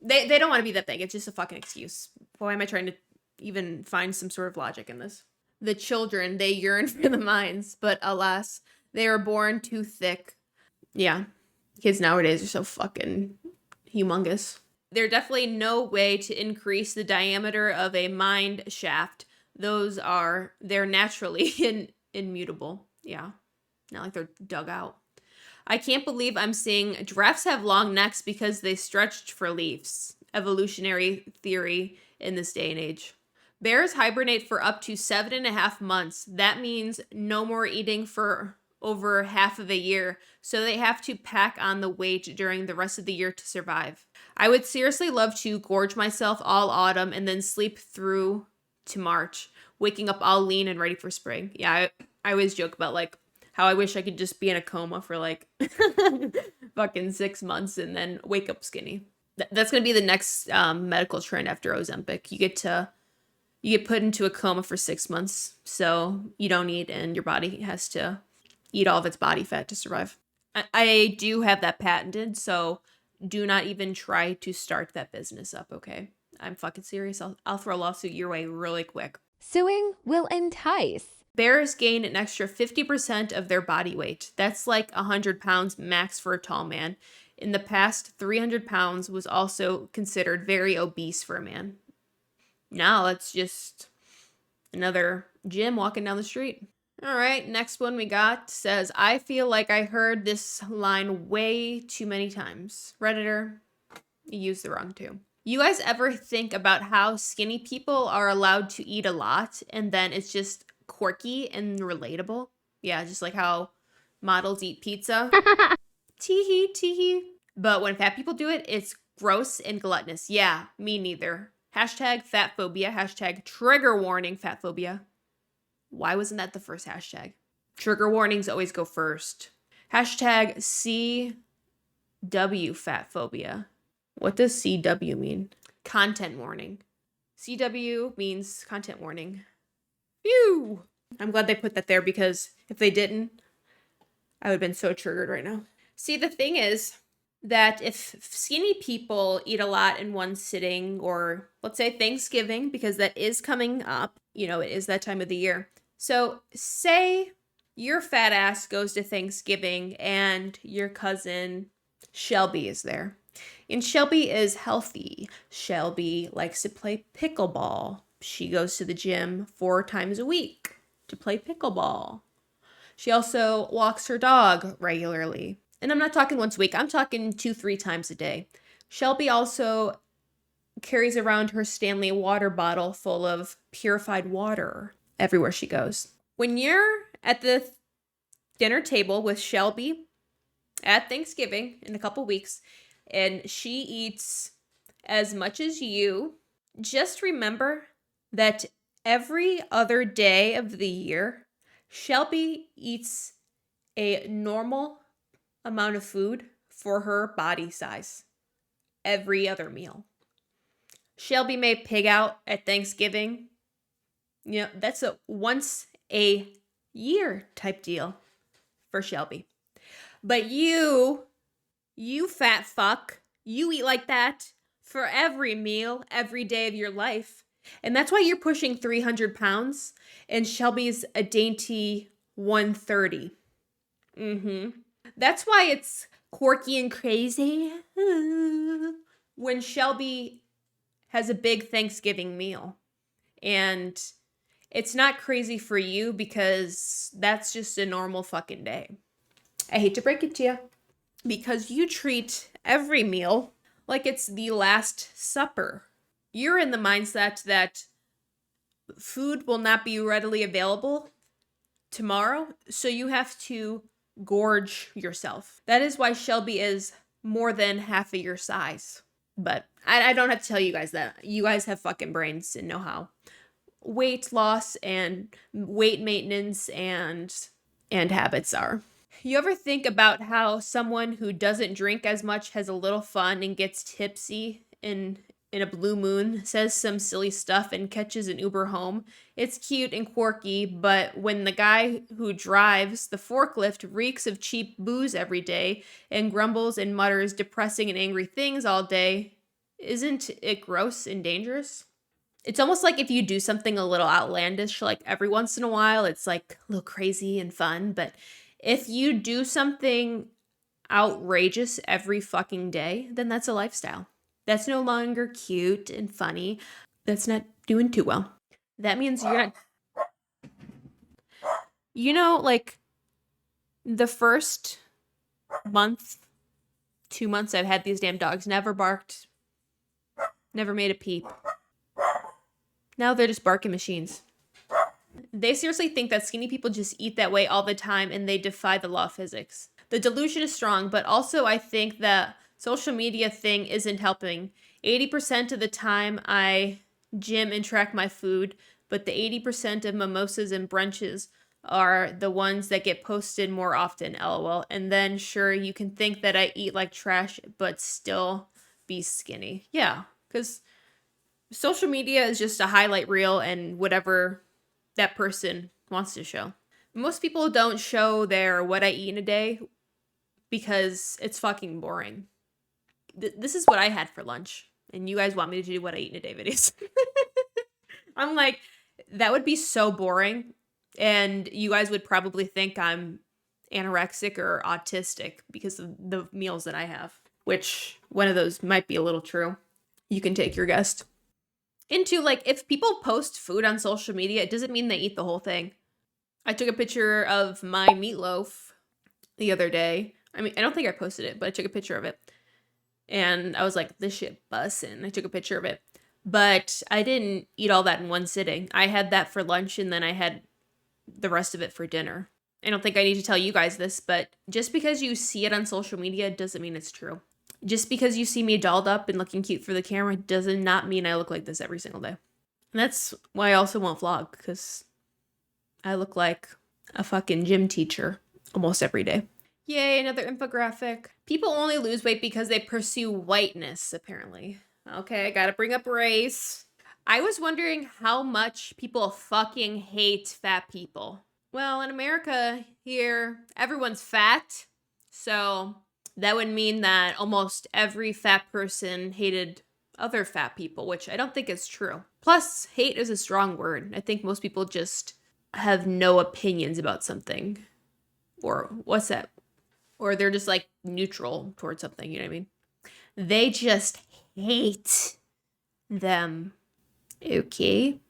They don't want to be that big. It's just a fucking excuse. Why am I trying to even find some sort of logic in this? The children, they yearn for the minds, but alas, they are born too thick. Yeah. Kids nowadays are so fucking humongous. There's definitely no way to increase the diameter of a mind shaft. They're naturally immutable. Yeah. Not like they're dug out. I can't believe I'm seeing giraffes have long necks because they stretched for leaves. Evolutionary theory in this day and age. Bears hibernate for up to 7.5 months. That means no more eating for over half of a year, so they have to pack on the weight during the rest of the year to survive. I would seriously love to gorge myself all autumn and then sleep through to March, waking up all lean and ready for spring. Yeah, I always joke about like how I wish I could just be in a coma for like fucking 6 months and then wake up skinny. That's going to be the next medical trend after Ozempic. You get put into a coma for 6 months, so you don't eat, and your body has to eat all of its body fat to survive. I do have that patented, so do not even try to start that business up, okay? I'm fucking serious. I'll throw a lawsuit your way really quick. Suing will entice. Bears gain an extra 50% of their body weight. That's like 100 pounds max for a tall man. In the past, 300 pounds was also considered very obese for a man. Now it's just another Jim walking down the street. All right, next one we got says, I feel like I heard this line way too many times. Redditor, you used the wrong two. You guys ever think about how skinny people are allowed to eat a lot and then it's just quirky and relatable? Yeah, just like how models eat pizza. Teehee, teehee. But when fat people do it, it's gross and gluttonous. Yeah, me neither. Hashtag fat phobia. Hashtag trigger warning fat phobia. Why wasn't that the first hashtag? Trigger warnings always go first. Hashtag CW fat phobia. What does CW mean? Content warning. CW means content warning. Phew! I'm glad they put that there because if they didn't, I would have been so triggered right now. See, the thing is that if skinny people eat a lot in one sitting, or let's say Thanksgiving, because that is coming up, it is that time of the year. So say your fat ass goes to Thanksgiving and your cousin Shelby is there. And Shelby is healthy. Shelby likes to play pickleball. She goes to the gym 4 times a week to play pickleball. She also walks her dog regularly. And I'm not talking once a week. I'm talking 2-3 times a day. Shelby also carries around her Stanley water bottle full of purified water everywhere she goes. When you're at the dinner table with Shelby at Thanksgiving in a couple weeks, and she eats as much as you, just remember that every other day of the year, Shelby eats a normal amount of food for her body size every other meal. Shelby may pig out at Thanksgiving. That's a once a year type deal for Shelby. But you fat fuck, you eat like that for every meal, every day of your life. And that's why you're pushing 300 pounds and Shelby's a dainty 130. That's why it's quirky and crazy when Shelby has a big Thanksgiving meal. And it's not crazy for you because that's just a normal fucking day. I hate to break it to you, because you treat every meal like it's the last supper. You're in the mindset that food will not be readily available tomorrow, so you have to gorge yourself. That is why Shelby is more than half of your size. But I don't have to tell you guys that. You guys have fucking brains and know how weight loss and weight maintenance and habits are. You ever think about how someone who doesn't drink as much has a little fun and gets tipsy in a blue moon, says some silly stuff and catches an Uber home? It's cute and quirky, but when the guy who drives the forklift reeks of cheap booze every day and grumbles and mutters depressing and angry things all day, isn't it gross and dangerous? It's almost like if you do something a little outlandish, like every once in a while, it's like a little crazy and fun, but if you do something outrageous every fucking day, then that's a lifestyle. That's no longer cute and funny. That's not doing too well. That means you're not... like the first month, 2 months I've had these damn dogs, never barked, never made a peep. Now they're just barking machines. They seriously think that skinny people just eat that way all the time and they defy the law of physics. The delusion is strong, but also I think that social media thing isn't helping. 80% of the time I gym and track my food, but the 80% of mimosas and brunches are the ones that get posted more often, lol. And then sure, you can think that I eat like trash, but still be skinny. Yeah, because social media is just a highlight reel and whatever that person wants to show. Most people don't show their what I eat in a day because it's fucking boring. This is what I had for lunch, and you guys want me to do what I eat in a day videos. I'm like, that would be so boring, and you guys would probably think I'm anorexic or autistic because of the meals that I have, which one of those might be a little true. You can take your guess. Into, like, if people post food on social media, it doesn't mean they eat the whole thing. I took a picture of my meatloaf the other day. I mean, I don't think I posted it, but I took a picture of it. And I was like, this shit bussin'. I took a picture of it. But I didn't eat all that in one sitting. I had that for lunch, and then I had the rest of it for dinner. I don't think I need to tell you guys this, but just because you see it on social media doesn't mean it's true. Just because you see me dolled up and looking cute for the camera does not mean I look like this every single day. And that's why I also won't vlog, because I look like a fucking gym teacher almost every day. Yay, another infographic. People only lose weight because they pursue whiteness, apparently. Okay, I gotta bring up race. I was wondering how much people fucking hate fat people. Well, in America here, everyone's fat, so that would mean that almost every fat person hated other fat people, which I don't think is true. Plus, hate is a strong word. I think most people just have no opinions about something. Or what's that? Or they're just like neutral towards something, you know what I mean? They just hate them. Okay.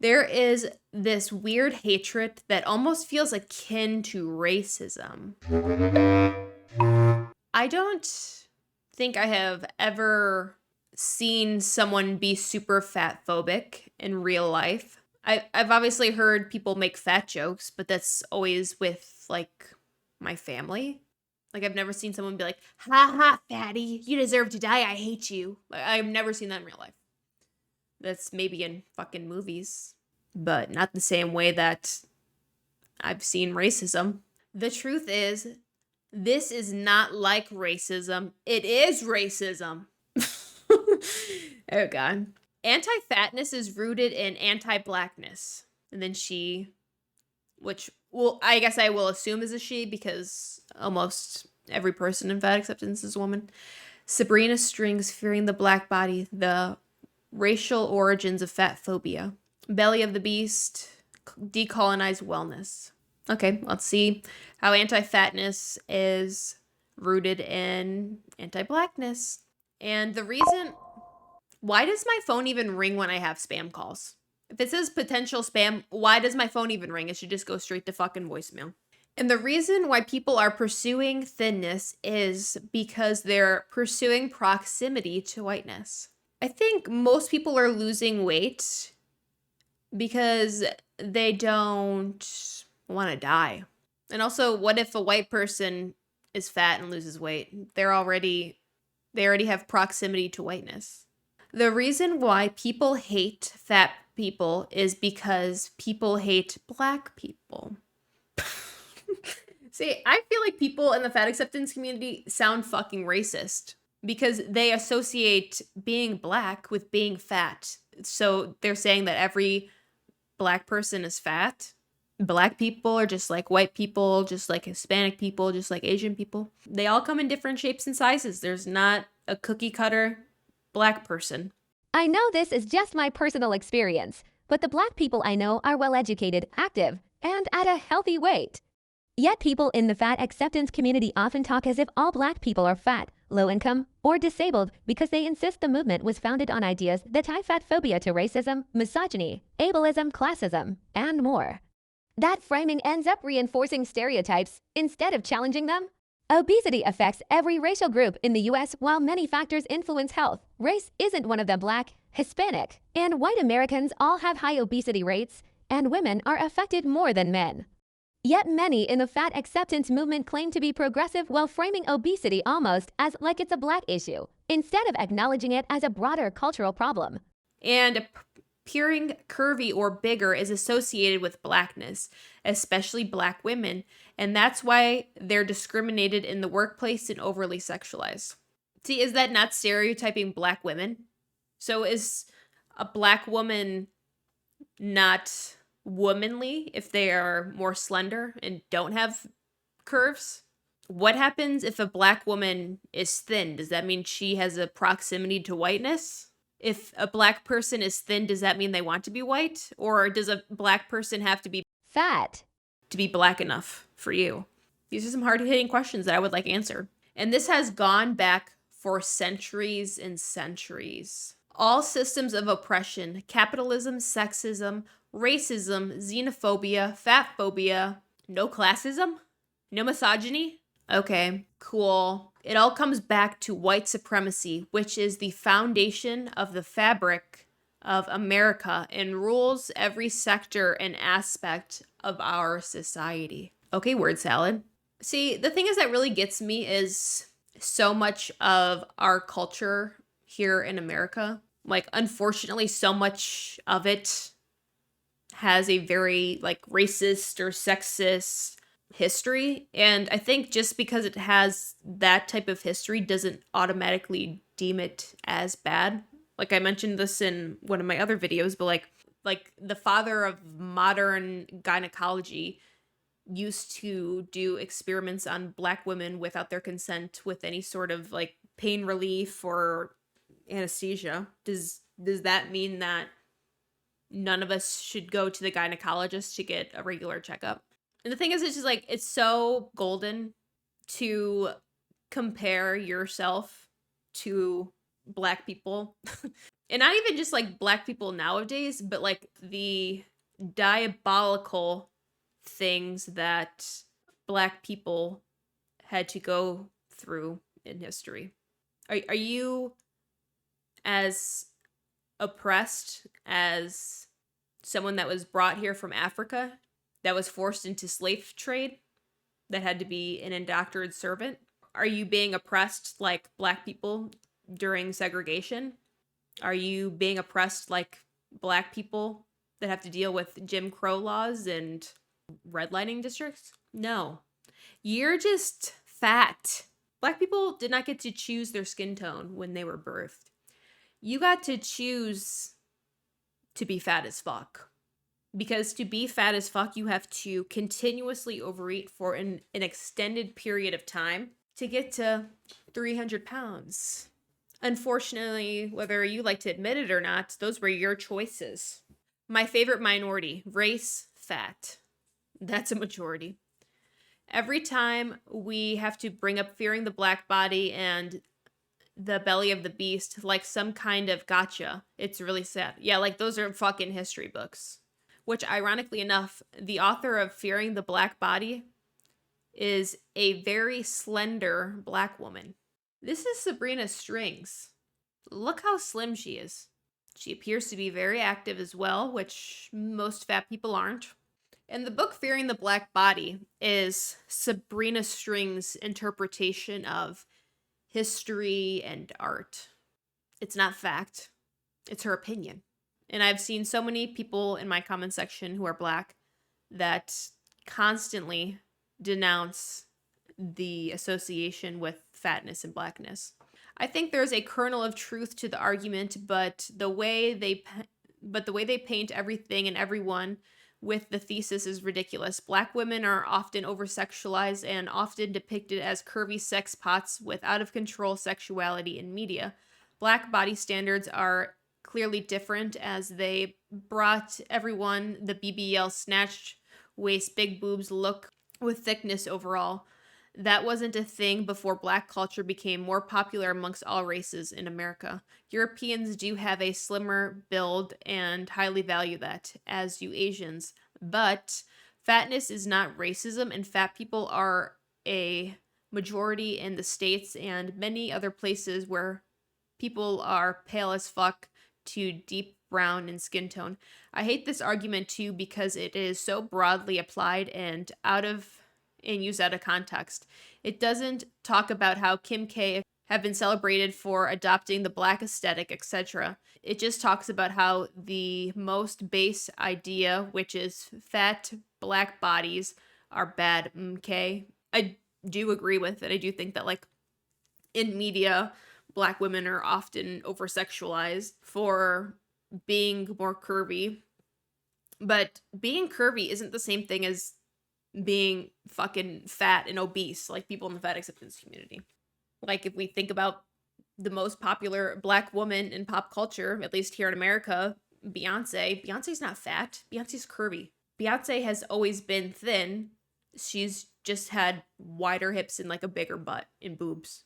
There is this weird hatred that almost feels akin to racism. I don't think I have ever seen someone be super fat phobic in real life. I've obviously heard people make fat jokes, but that's always with, like, my family. Like, I've never seen someone be like, ha ha, fatty, you deserve to die, I hate you. Like, I've never seen that in real life. That's maybe in fucking movies, but not the same way that I've seen racism. The truth is, this is not like racism. It is racism. Oh, God. Anti-fatness is rooted in anti-blackness. And then she, which, well, I guess I will assume is a she because almost every person in fat acceptance is a woman. Sabrina Strings, Fearing the Black Body, The Racial Origins of Fat Phobia. Belly of the Beast, Decolonize Wellness. Okay, let's see how anti-fatness is rooted in anti-blackness. And the reason... Why does my phone even ring when I have spam calls? If it says potential spam, why does my phone even ring? It should just go straight to fucking voicemail. And the reason why people are pursuing thinness is because they're pursuing proximity to whiteness. I think most people are losing weight because they don't want to die. And also, what if a white person is fat and loses weight? They already have proximity to whiteness. The reason why people hate fat people is because people hate black people. See, I feel like people in the fat acceptance community sound fucking racist because they associate being black with being fat. So they're saying that every black person is fat. Black people are just like white people, just like Hispanic people, just like Asian people. They all come in different shapes and sizes. There's not a cookie cutter black person. I know this is just my personal experience, but the black people I know are well-educated, active, and at a healthy weight. Yet people in the fat acceptance community often talk as if all black people are fat, low income, or disabled because they insist the movement was founded on ideas that tie fat phobia to racism, misogyny, ableism, classism, and more. That framing ends up reinforcing stereotypes instead of challenging them. Obesity affects every racial group in the U.S. While many factors influence health, race isn't one of them. Black, Hispanic, and white Americans all have high obesity rates, and women are affected more than men. Yet many in the fat acceptance movement claim to be progressive while framing obesity almost as like it's a black issue, instead of acknowledging it as a broader cultural problem. And appearing curvy or bigger is associated with blackness, especially black women, and that's why they're discriminated in the workplace and overly sexualized. See, is that not stereotyping black women? So is a black woman not womanly if they are more slender and don't have curves? What happens if a black woman is thin? Does that mean she has a proximity to whiteness? If a black person is thin, does that mean they want to be white? Or does a black person have to be Fat. black enough for you? These are some hard-hitting questions that I would like answered. And this has gone back for centuries and centuries. All systems of oppression, capitalism, sexism, racism, xenophobia, fat phobia, no classism, no misogyny. Okay, cool. It all comes back to white supremacy, which is the foundation of the fabric of America and rules every sector and aspect of our society. Okay, word salad. See, the thing is that really gets me is so much of our culture here in America, like, unfortunately, so much of it has a very, like, racist or sexist history. And I think just because it has that type of history doesn't automatically deem it as bad. Like, I mentioned this in one of my other videos, but like the father of modern gynecology used to do experiments on black women without their consent with any sort of like pain relief or anesthesia. Does that mean that none of us should go to the gynecologist to get a regular checkup? And the thing is, it's just like, it's so golden to compare yourself to black people. And not even just like black people nowadays, but like the diabolical things that black people had to go through in history. Are you as oppressed as someone that was brought here from Africa, that was forced into slave trade, that had to be an indoctrinated servant? Are you being oppressed like black people during segregation? Are you being oppressed like black people that have to deal with Jim Crow laws and redlining districts? No. You're just fat. Black people did not get to choose their skin tone when they were birthed. You got to choose to be fat as fuck. Because to be fat as fuck, you have to continuously overeat for an extended period of time to get to 300 pounds. Unfortunately, whether you like to admit it or not, those were your choices. My favorite minority, race, fat. That's a majority. Every time we have to bring up fearing the black body and the belly of the beast like some kind of gotcha, it's really sad. Yeah, like those are fucking history books. Which, ironically enough, the author of Fearing the Black Body is a very slender black woman. This is Sabrina Strings. Look how slim she is. She appears to be very active as well, which most fat people aren't. And the book Fearing the Black Body is Sabrina Strings' interpretation of history and art. It's not fact. It's her opinion. And I've seen so many people in my comment section who are black that constantly denounce the association with fatness and blackness. I think there's a kernel of truth to the argument, but the way they paint everything and everyone with the thesis is ridiculous. Black women are often over-sexualized and often depicted as curvy sex pots with out-of-control sexuality in media. Black body standards are clearly different, as they brought everyone the BBL snatched waist, big boobs look with thickness overall. That wasn't a thing before black culture became more popular amongst all races in America. Europeans do have a slimmer build and highly value that, as do Asians. But fatness is not racism, and fat people are a majority in the States and many other places where people are pale as fuck to deep brown in skin tone. I hate this argument too because it is so broadly applied and used out of context. It doesn't talk about how Kim K have been celebrated for adopting the black aesthetic, etc. It just talks about how the most base idea, which is fat black bodies, are bad. Okay, I do agree with it. I do think that, like, in media, Black women are often over-sexualized for being more curvy. But being curvy isn't the same thing as being fucking fat and obese, like people in the fat acceptance community. Like, if we think about the most popular Black woman in pop culture, at least here in America, Beyonce's not fat. Beyonce's curvy. Beyonce has always been thin. She's just had wider hips and like a bigger butt and boobs.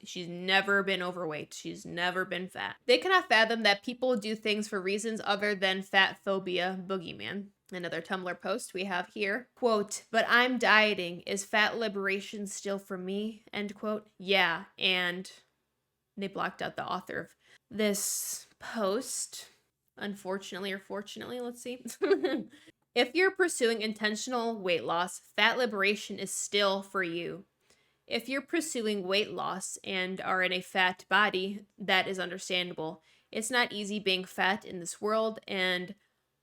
She's never been overweight. She's never been fat. They cannot fathom that people do things for reasons other than fat phobia boogeyman. Another Tumblr post we have here. Quote, "But I'm dieting. Is fat liberation still for me?" End quote. Yeah, and they blocked out the author of this post. Unfortunately or fortunately, let's see. If you're pursuing intentional weight loss, fat liberation is still for you. If you're pursuing weight loss and are in a fat body, that is understandable. It's not easy being fat in this world, and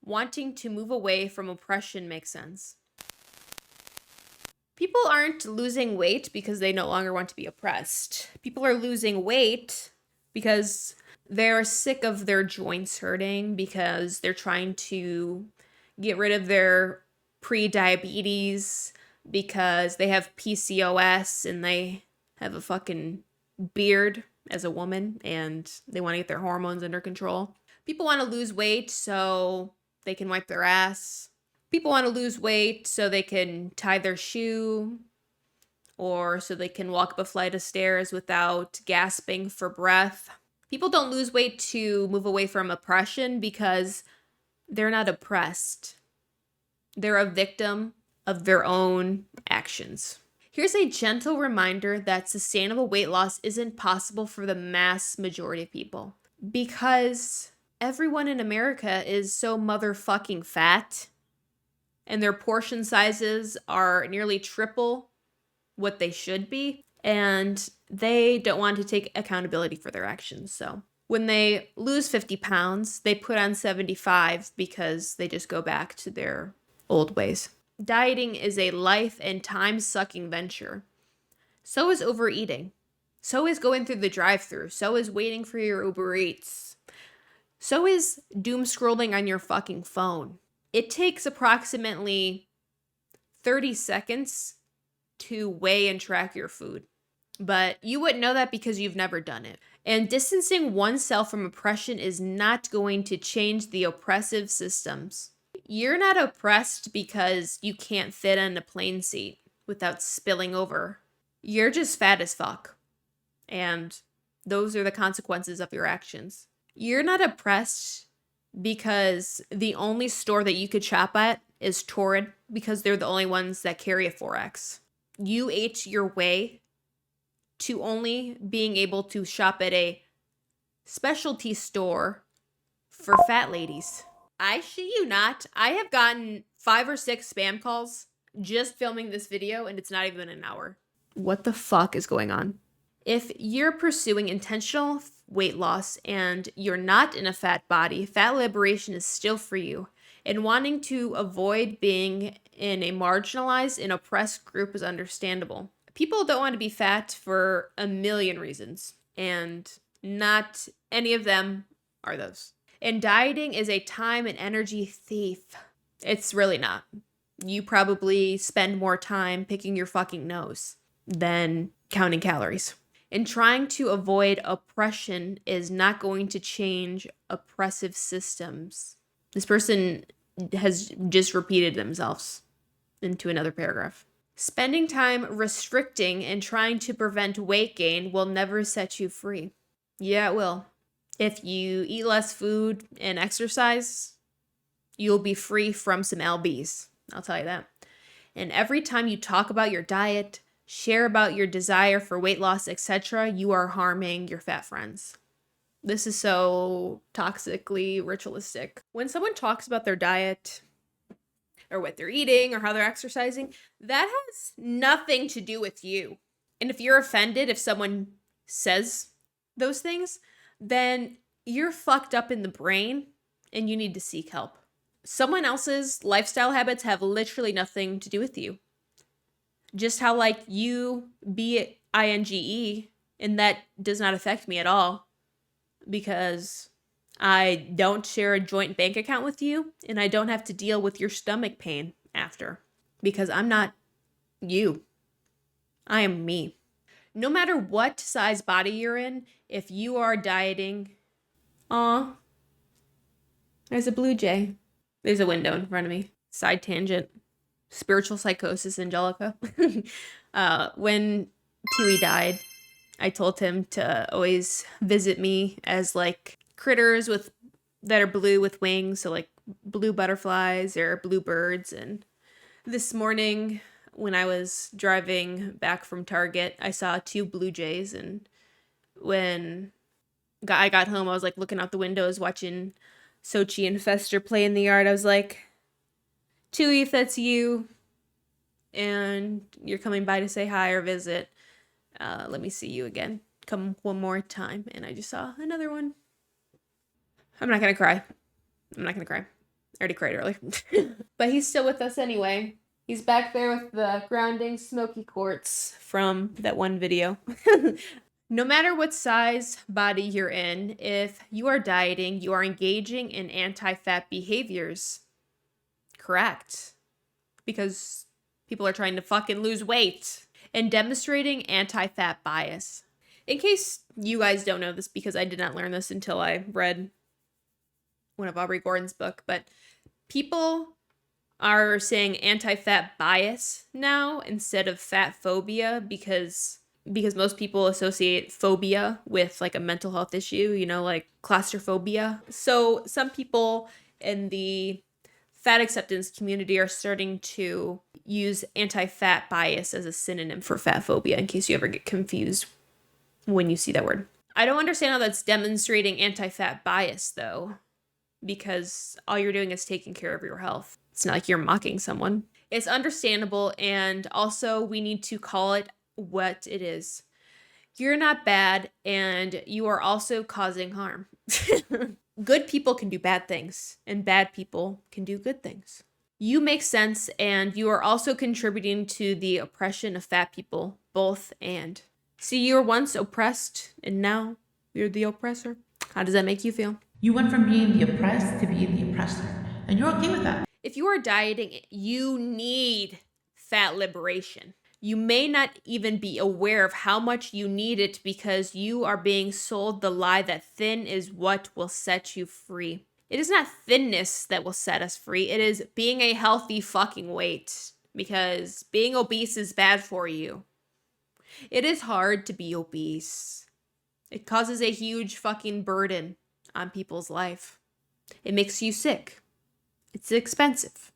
wanting to move away from oppression makes sense. People aren't losing weight because they no longer want to be oppressed. People are losing weight because they're sick of their joints hurting, because they're trying to get rid of their pre-diabetes, because they have PCOS and they have a fucking beard as a woman and they want to get their hormones under control. People want to lose weight so they can wipe their ass. People want to lose weight so they can tie their shoe, or so they can walk up a flight of stairs without gasping for breath. People don't lose weight to move away from oppression because they're not oppressed. They're a victim of their own actions. Here's a gentle reminder that sustainable weight loss isn't possible for the mass majority of people, because everyone in America is so motherfucking fat, and their portion sizes are nearly triple what they should be, and they don't want to take accountability for their actions. So when they lose 50 pounds, they put on 75 because they just go back to their old ways. Dieting is a life and time-sucking venture. So is overeating. So is going through the drive-thru. So is waiting for your Uber Eats. So is doom scrolling on your fucking phone. It takes approximately 30 seconds to weigh and track your food. But you wouldn't know that because you've never done it. And distancing oneself from oppression is not going to change the oppressive systems. You're not oppressed because you can't fit in a plane seat without spilling over. You're just fat as fuck. And those are the consequences of your actions. You're not oppressed because the only store that you could shop at is Torrid, because they're the only ones that carry a 4X. You ate your way to only being able to shop at a specialty store for fat ladies. I shit you not, I have gotten 5 or 6 spam calls just filming this video, and it's not even an hour. What the fuck is going on? If you're pursuing intentional weight loss and you're not in a fat body, fat liberation is still for you. And wanting to avoid being in a marginalized and oppressed group is understandable. People don't want to be fat for a million reasons, and not any of them are those. And dieting is a time and energy thief. It's really not. You probably spend more time picking your fucking nose than counting calories. And trying to avoid oppression is not going to change oppressive systems. This person has just repeated themselves into another paragraph. Spending time restricting and trying to prevent weight gain will never set you free. Yeah, it will. If you eat less food and exercise, you'll be free from some lbs. I'll tell you that. And every time you talk about your diet, share about your desire for weight loss, etc., you are harming your fat friends. This is so toxically ritualistic. When someone talks about their diet or what they're eating or how they're exercising, that has nothing to do with you. And if you're offended if someone says those things, then you're fucked up in the brain and you need to seek help. Someone else's lifestyle habits have literally nothing to do with you. Just how, like, you, B-I-N-G-E, And that does not affect me at all because I don't share a joint bank account with you and I don't have to deal with your stomach pain after because I'm not you. I am me. No matter what size body you're in, if you are dieting, aw, there's a blue jay. There's a window in front of me. Side tangent. Spiritual psychosis, Angelica. When Tui died, I told him to always visit me as like critters that are blue with wings, so like blue butterflies or blue birds. And this morning, when I was driving back from Target, I saw 2 blue jays, and when I got home, I was like looking out the windows, watching Sochi and Fester play in the yard. I was like, Tui, if that's you, and you're coming by to say hi or visit, let me see you again. Come one more time. And I just saw another one. I'm not gonna cry. I already cried earlier. But he's still with us anyway. He's back there with the grounding smoky quartz from that one video. No matter what size body you're in, if you are dieting, you are engaging in anti-fat behaviors. Correct. Because people are trying to fucking lose weight. And demonstrating anti-fat bias. In case you guys don't know this, because I did not learn this until I read one of Aubrey Gordon's book, but people are saying anti-fat bias now instead of fat phobia because most people associate phobia with like a mental health issue, you know, like claustrophobia. So some people in the fat acceptance community are starting to use anti-fat bias as a synonym for fat phobia in case you ever get confused when you see that word. I don't understand how that's demonstrating anti-fat bias though, because all you're doing is taking care of your health. It's not like you're mocking someone. It's understandable, and also we need to call it what it is. You're not bad, and you are also causing harm. Good people can do bad things, and bad people can do good things. You make sense, and you are also contributing to the oppression of fat people, both and. See, you were once oppressed, and now you're the oppressor. How does that make you feel? You went from being the oppressed to being the oppressor, and you're okay with that. If you are dieting, you need fat liberation. You may not even be aware of how much you need it because you are being sold the lie that thin is what will set you free. It is not thinness that will set us free. It is being a healthy fucking weight, because being obese is bad for you. It is hard to be obese. It causes a huge fucking burden on people's life. It makes you sick. It's expensive.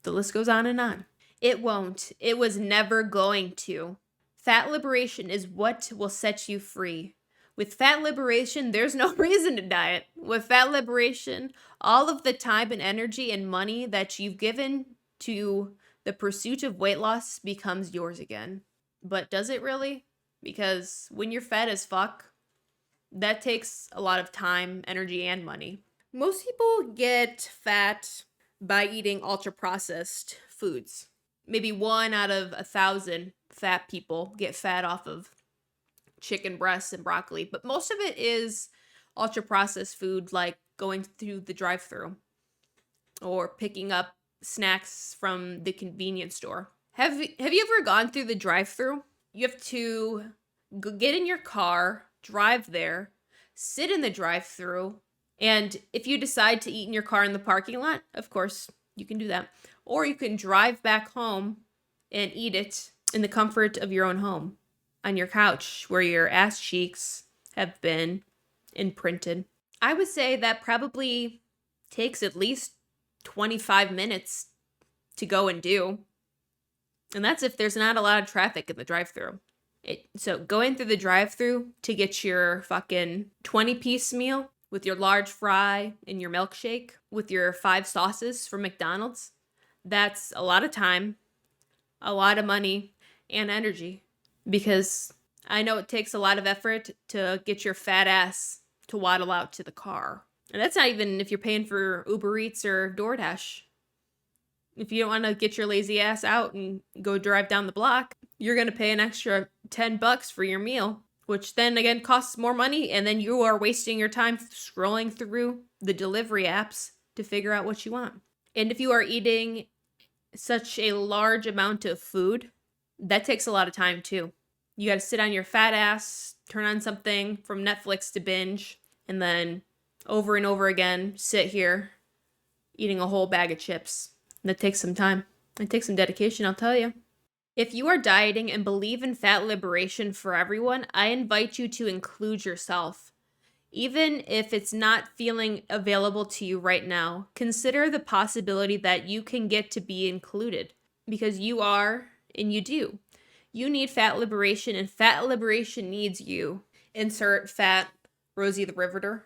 The list goes on and on. It won't. It was never going to. Fat liberation is what will set you free. With fat liberation, there's no reason to diet. With fat liberation, all of the time and energy and money that you've given to the pursuit of weight loss becomes yours again. But does it really? Because when you're fat as fuck, that takes a lot of time, energy, and money. Most people get fat by eating ultra-processed foods. Maybe 1 out of 1,000 fat people get fat off of chicken breasts and broccoli, but most of it is ultra-processed food, like going through the drive-thru or picking up snacks from the convenience store. Have you ever gone through the drive-thru? You have to get in your car, drive there, sit in the drive-thru, and if you decide to eat in your car in the parking lot, of course, you can do that. Or you can drive back home and eat it in the comfort of your own home, on your couch where your ass cheeks have been imprinted. I would say that probably takes at least 25 minutes to go and do. And that's if there's not a lot of traffic in the drive-thru. So going through the drive-thru to get your fucking 20-piece meal with your large fry and your milkshake with your 5 sauces from McDonald's, that's a lot of time, a lot of money, and energy. Because I know it takes a lot of effort to get your fat ass to waddle out to the car. And that's not even if you're paying for Uber Eats or DoorDash. If you don't want to get your lazy ass out and go drive down the block, you're going to pay an extra $10 for your meal. which then again costs more money, and then you are wasting your time scrolling through the delivery apps to figure out what you want. And if you are eating such a large amount of food, that takes a lot of time too. You got to sit on your fat ass, turn on something from Netflix to binge, and then over and over again sit here eating a whole bag of chips. That takes some time. It takes some dedication, I'll tell you. If you are dieting and believe in fat liberation for everyone, I invite you to include yourself. Even if it's not feeling available to you right now, consider the possibility that you can get to be included, because you are and you do. You need fat liberation, and fat liberation needs you. Insert fat Rosie the Riveter.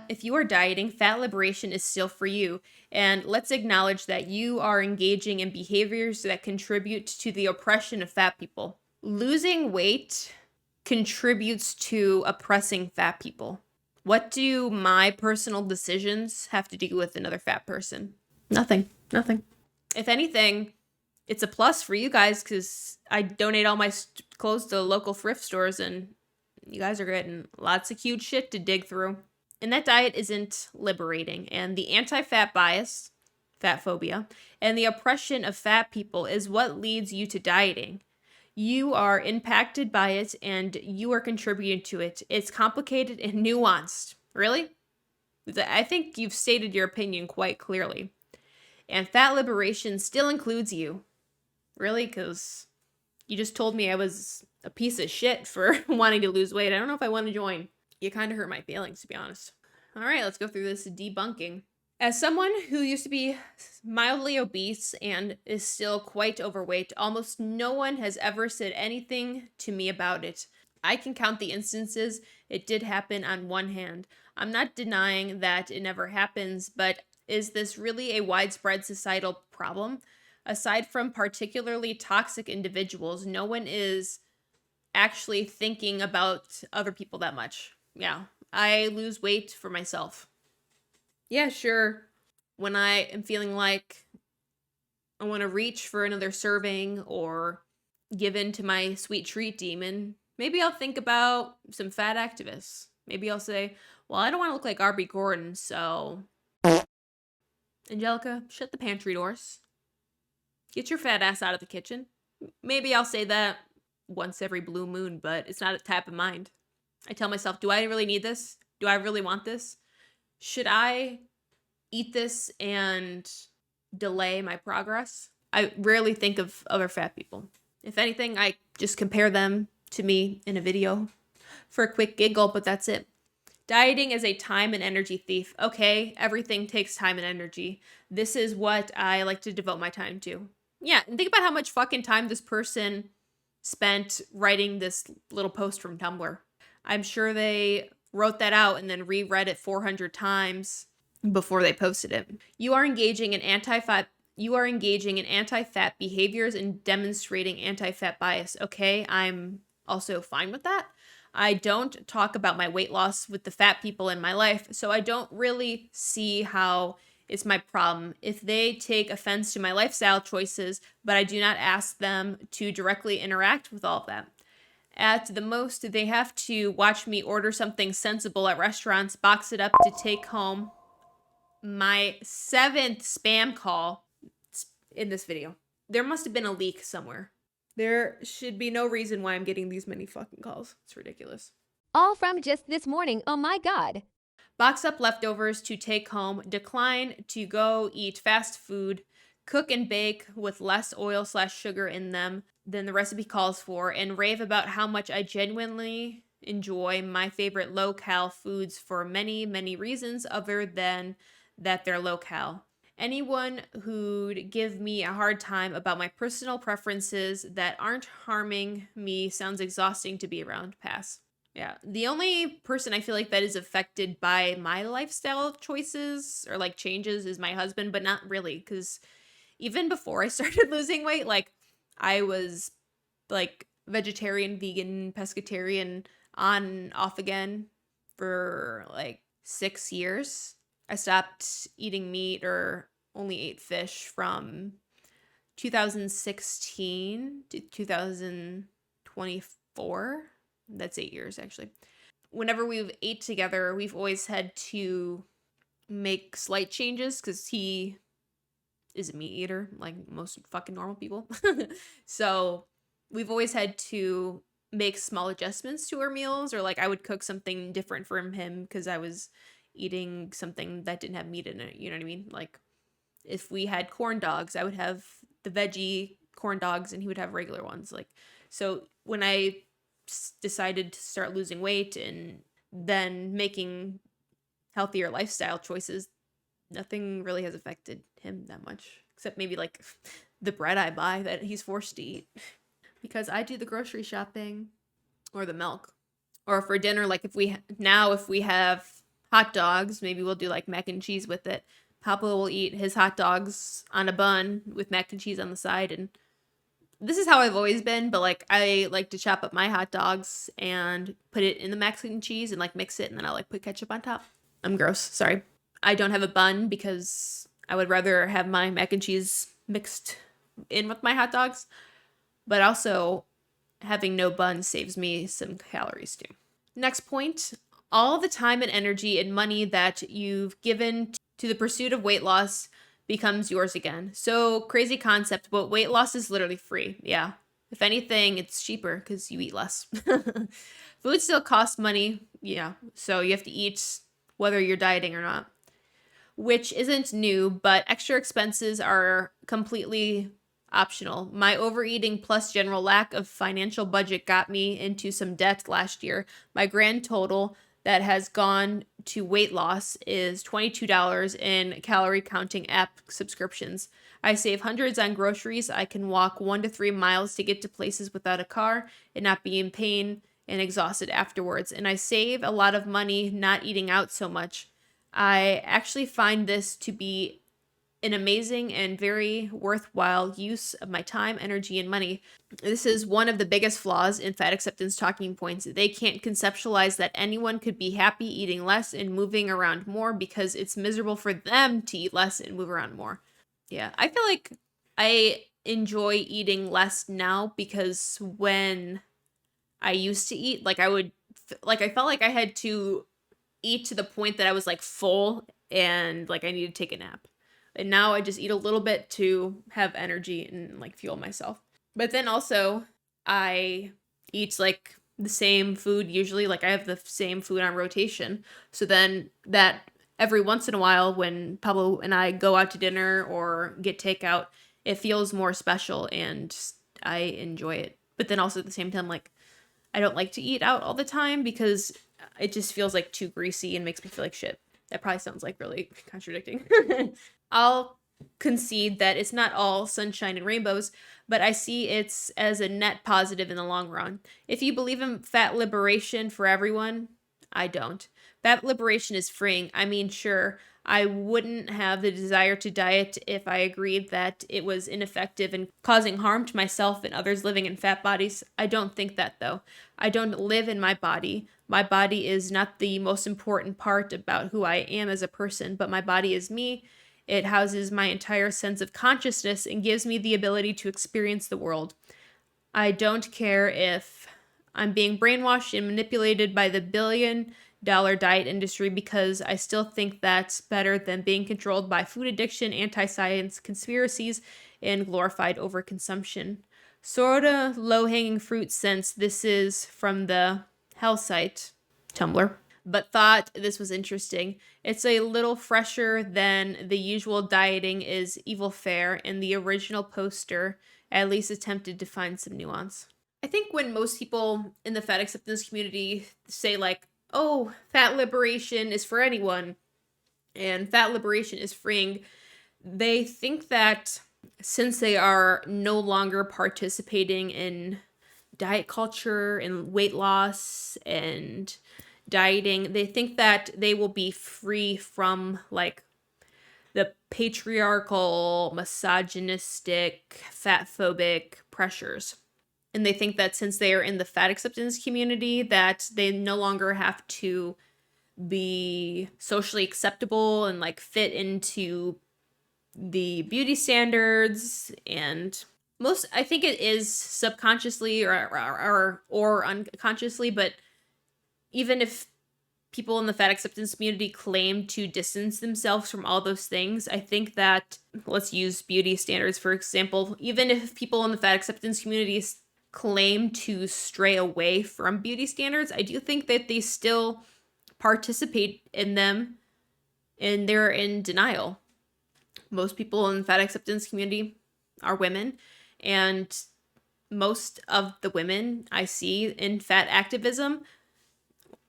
If you are dieting, fat liberation is still for you. And let's acknowledge that you are engaging in behaviors that contribute to the oppression of fat people. Losing weight contributes to oppressing fat people. What do my personal decisions have to do with another fat person? Nothing. If anything, it's a plus for you guys, because I donate all my clothes to local thrift stores, and you guys are getting lots of cute shit to dig through. And that diet isn't liberating. And the anti-fat bias, fat phobia, and the oppression of fat people is what leads you to dieting. You are impacted by it, and you are contributing to it. It's complicated and nuanced. Really? I think you've stated your opinion quite clearly. And fat liberation still includes you. Really? Because you just told me I was a piece of shit for wanting to lose weight. I don't know if I want to join. You kind of hurt my feelings, to be honest. All right, let's go through this debunking. As someone who used to be mildly obese and is still quite overweight, almost no one has ever said anything to me about it. I can count the instances it did happen on one hand. I'm not denying that it never happens, but is this really a widespread societal problem? Aside from particularly toxic individuals, no one is actually thinking about other people that much. Yeah, I lose weight for myself. Yeah, sure. When I am feeling like I want to reach for another serving or give in to my sweet treat demon, maybe I'll think about some fat activists. Maybe I'll say, well, I don't want to look like Arby Gordon, so Angelica, shut the pantry doors. Get your fat ass out of the kitchen. Maybe I'll say that once every blue moon, but it's not a type of mind. I tell myself, do I really need this? Do I really want this? Should I eat this and delay my progress? I rarely think of other fat people. If anything, I just compare them to me in a video for a quick giggle, but that's it. Dieting is a time and energy thief. Okay, everything takes time and energy. This is what I like to devote my time to. Yeah, and think about how much fucking time this person spent writing this little post from Tumblr. I'm sure they wrote that out and then reread it 400 times before they posted it. You are engaging in anti-fat behaviors and demonstrating anti-fat bias. Okay, I'm also fine with that. I don't talk about my weight loss with the fat people in my life, so I don't really see how it's my problem if they take offense to my lifestyle choices, but I do not ask them to directly interact with all of that. At the most, they have to watch me order something sensible at restaurants, box it up to take home. My 7th spam call in this video. There must have been a leak somewhere. There should be no reason why I'm getting these many fucking calls. It's ridiculous. All from just this morning. Oh my God. Box up leftovers to take home, decline to go eat fast food, cook and bake with less oil/sugar in them than the recipe calls for, and rave about how much I genuinely enjoy my favorite low-cal foods for many, many reasons other than that they're low-cal. Anyone who'd give me a hard time about my personal preferences that aren't harming me sounds exhausting to be around. Pass. Yeah, the only person I feel like that is affected by my lifestyle choices or like changes is my husband, but not really, because even before I started losing weight, like I was like vegetarian, vegan, pescatarian, on and off again for like 6 years. I stopped eating meat or only ate fish from 2016 to 2024. That's 8 years, actually. Whenever we've ate together, we've always had to make slight changes because he is a meat eater, like most fucking normal people. So we've always had to make small adjustments to our meals, or like I would cook something different for him because I was eating something that didn't have meat in it. You know what I mean? Like if we had corn dogs, I would have the veggie corn dogs and he would have regular ones. Like, so when I decided to start losing weight and then making healthier lifestyle choices, nothing really has affected him that much, except maybe like the bread I buy that he's forced to eat because I do the grocery shopping, or the milk. Or for dinner, like if we have hot dogs, maybe we'll do like mac and cheese with it. Papa will eat his hot dogs on a bun with mac and cheese on the side, and this is how I've always been, but like I like to chop up my hot dogs and put it in the mac and cheese and like mix it, and then I like put ketchup on top. I'm gross, sorry. I don't have a bun because I would rather have my mac and cheese mixed in with my hot dogs, but also having no bun saves me some calories too. Next point, all the time and energy and money that you've given to the pursuit of weight loss becomes yours again. So crazy concept, but weight loss is literally free. Yeah. If anything, it's cheaper because you eat less. Food still costs money. Yeah. So you have to eat whether you're dieting or not, which isn't new, but extra expenses are completely optional. My overeating plus general lack of financial budget got me into some debt last year. My grand total that has gone to weight loss is $22 in calorie counting app subscriptions. I save hundreds on groceries. I can walk 1 to 3 miles to get to places without a car and not be in pain and exhausted afterwards. And I save a lot of money not eating out so much. I actually find this to be an amazing and very worthwhile use of my time, energy, and money. This is one of the biggest flaws in fat acceptance talking points. They can't conceptualize that anyone could be happy eating less and moving around more because it's miserable for them to eat less and move around more. Yeah, I feel like I enjoy eating less now because when I used to eat, like I felt like I had to eat to the point that I was like full and like I needed to take a nap. And now I just eat a little bit to have energy and like fuel myself. But then also I eat like the same food usually, like I have the same food on rotation. So then that every once in a while when Pablo and I go out to dinner or get takeout, it feels more special and I enjoy it. But then also at the same time, like I don't like to eat out all the time because it just feels like too greasy and makes me feel like shit. That probably sounds like really contradicting. I'll concede that it's not all sunshine and rainbows, but I see it's as a net positive in the long run. If you believe in fat liberation for everyone, I don't. Fat liberation is freeing. I mean, sure, I wouldn't have the desire to diet if I agreed that it was ineffective and causing harm to myself and others living in fat bodies. I don't think that, though. I don't live in my body. My body is not the most important part about who I am as a person, but my body is me. It houses my entire sense of consciousness and gives me the ability to experience the world. I don't care if I'm being brainwashed and manipulated by the billion-dollar diet industry because I still think that's better than being controlled by food addiction, anti-science conspiracies, and glorified overconsumption. Sorta low-hanging fruit since this is from the hell site, Tumblr, but thought this was interesting. It's a little fresher than the usual dieting is evil fare, and the original poster at least attempted to find some nuance. I think when most people in the fat acceptance community say like, oh, fat liberation is for anyone, and fat liberation is freeing, they think that since they are no longer participating in diet culture and weight loss and dieting, they think that they will be free from like the patriarchal, misogynistic, fat phobic pressures. And they think that since they are in the fat acceptance community, that they no longer have to be socially acceptable and like fit into the beauty standards, and I think it is subconsciously or unconsciously, but even if people in the fat acceptance community claim to distance themselves from all those things, I think that, let's use beauty standards for example, even if people in the fat acceptance community claim to stray away from beauty standards, I do think that they still participate in them and they're in denial. Most people in the fat acceptance community are women, and most of the women I see in fat activism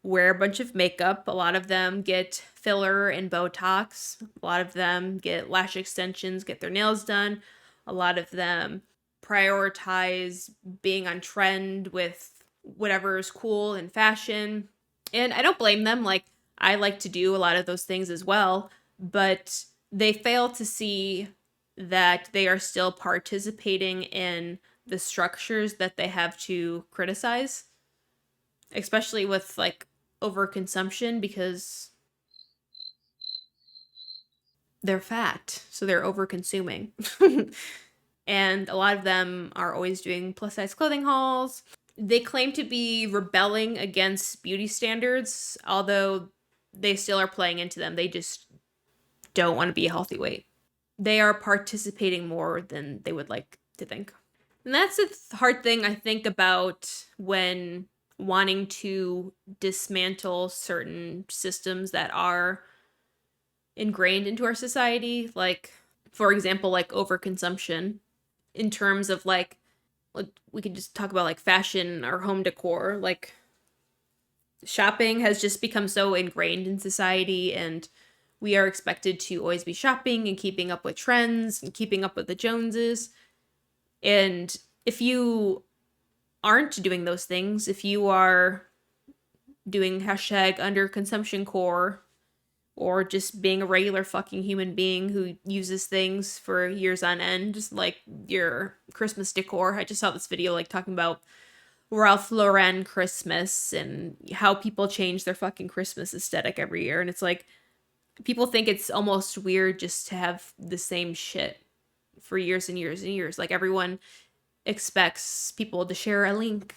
wear a bunch of makeup. A lot of them get filler and Botox. A lot of them get lash extensions, get their nails done. A lot of them prioritize being on trend with whatever is cool in fashion. And I don't blame them. Like, I like to do a lot of those things as well, but they fail to see that they are still participating in the structures that they have to criticize, especially with like overconsumption, because they're fat, so they're over-consuming. And a lot of them are always doing plus size clothing hauls. They claim to be rebelling against beauty standards, although they still are playing into them. They just don't want to be a healthy weight. They are participating more than they would like to think. And that's the hard thing I think about when wanting to dismantle certain systems that are ingrained into our society. Like, for example, like overconsumption. In terms of like we could just talk about like fashion or home decor. Like, shopping has just become so ingrained in society, and we are expected to always be shopping and keeping up with trends and keeping up with the Joneses. And if you aren't doing those things, if you are doing hashtag under consumption core, or just being a regular fucking human being who uses things for years on end, just like your Christmas decor. I just saw this video like talking about Ralph Lauren Christmas and how people change their fucking Christmas aesthetic every year. And it's like, people think it's almost weird just to have the same shit for years and years and years. Like, everyone expects people to share a link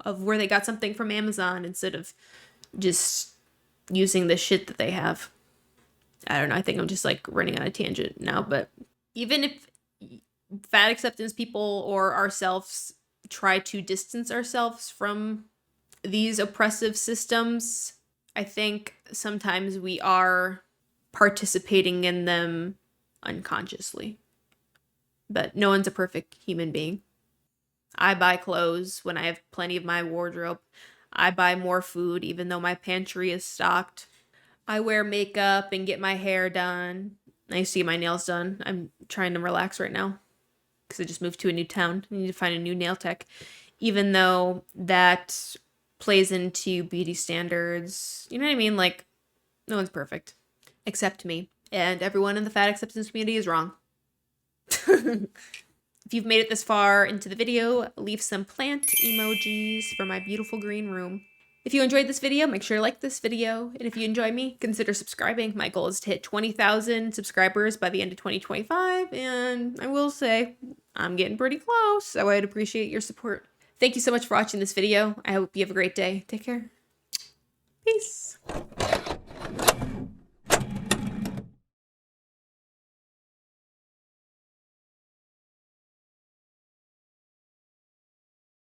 of where they got something from Amazon instead of just using the shit that they have. I don't know. I think I'm just like running on a tangent now, but even if fat acceptance people or ourselves try to distance ourselves from these oppressive systems, I think sometimes we are participating in them unconsciously. But no one's a perfect human being. I buy clothes when I have plenty of my wardrobe. I buy more food even though my pantry is stocked. I wear makeup and get my hair done. I used to get my nails done. I'm trying to relax right now because I just moved to a new town. I need to find a new nail tech. Even though that plays into beauty standards. You know what I mean? Like, no one's perfect. Except me. And everyone in the fat acceptance community is wrong. If you've made it this far into the video, leave some plant emojis for my beautiful green room. If you enjoyed this video, make sure to like this video. And if you enjoy me, consider subscribing. My goal is to hit 20,000 subscribers by the end of 2025. And I will say, I'm getting pretty close, so I'd appreciate your support. Thank you so much for watching this video. I hope you have a great day. Take care. Peace.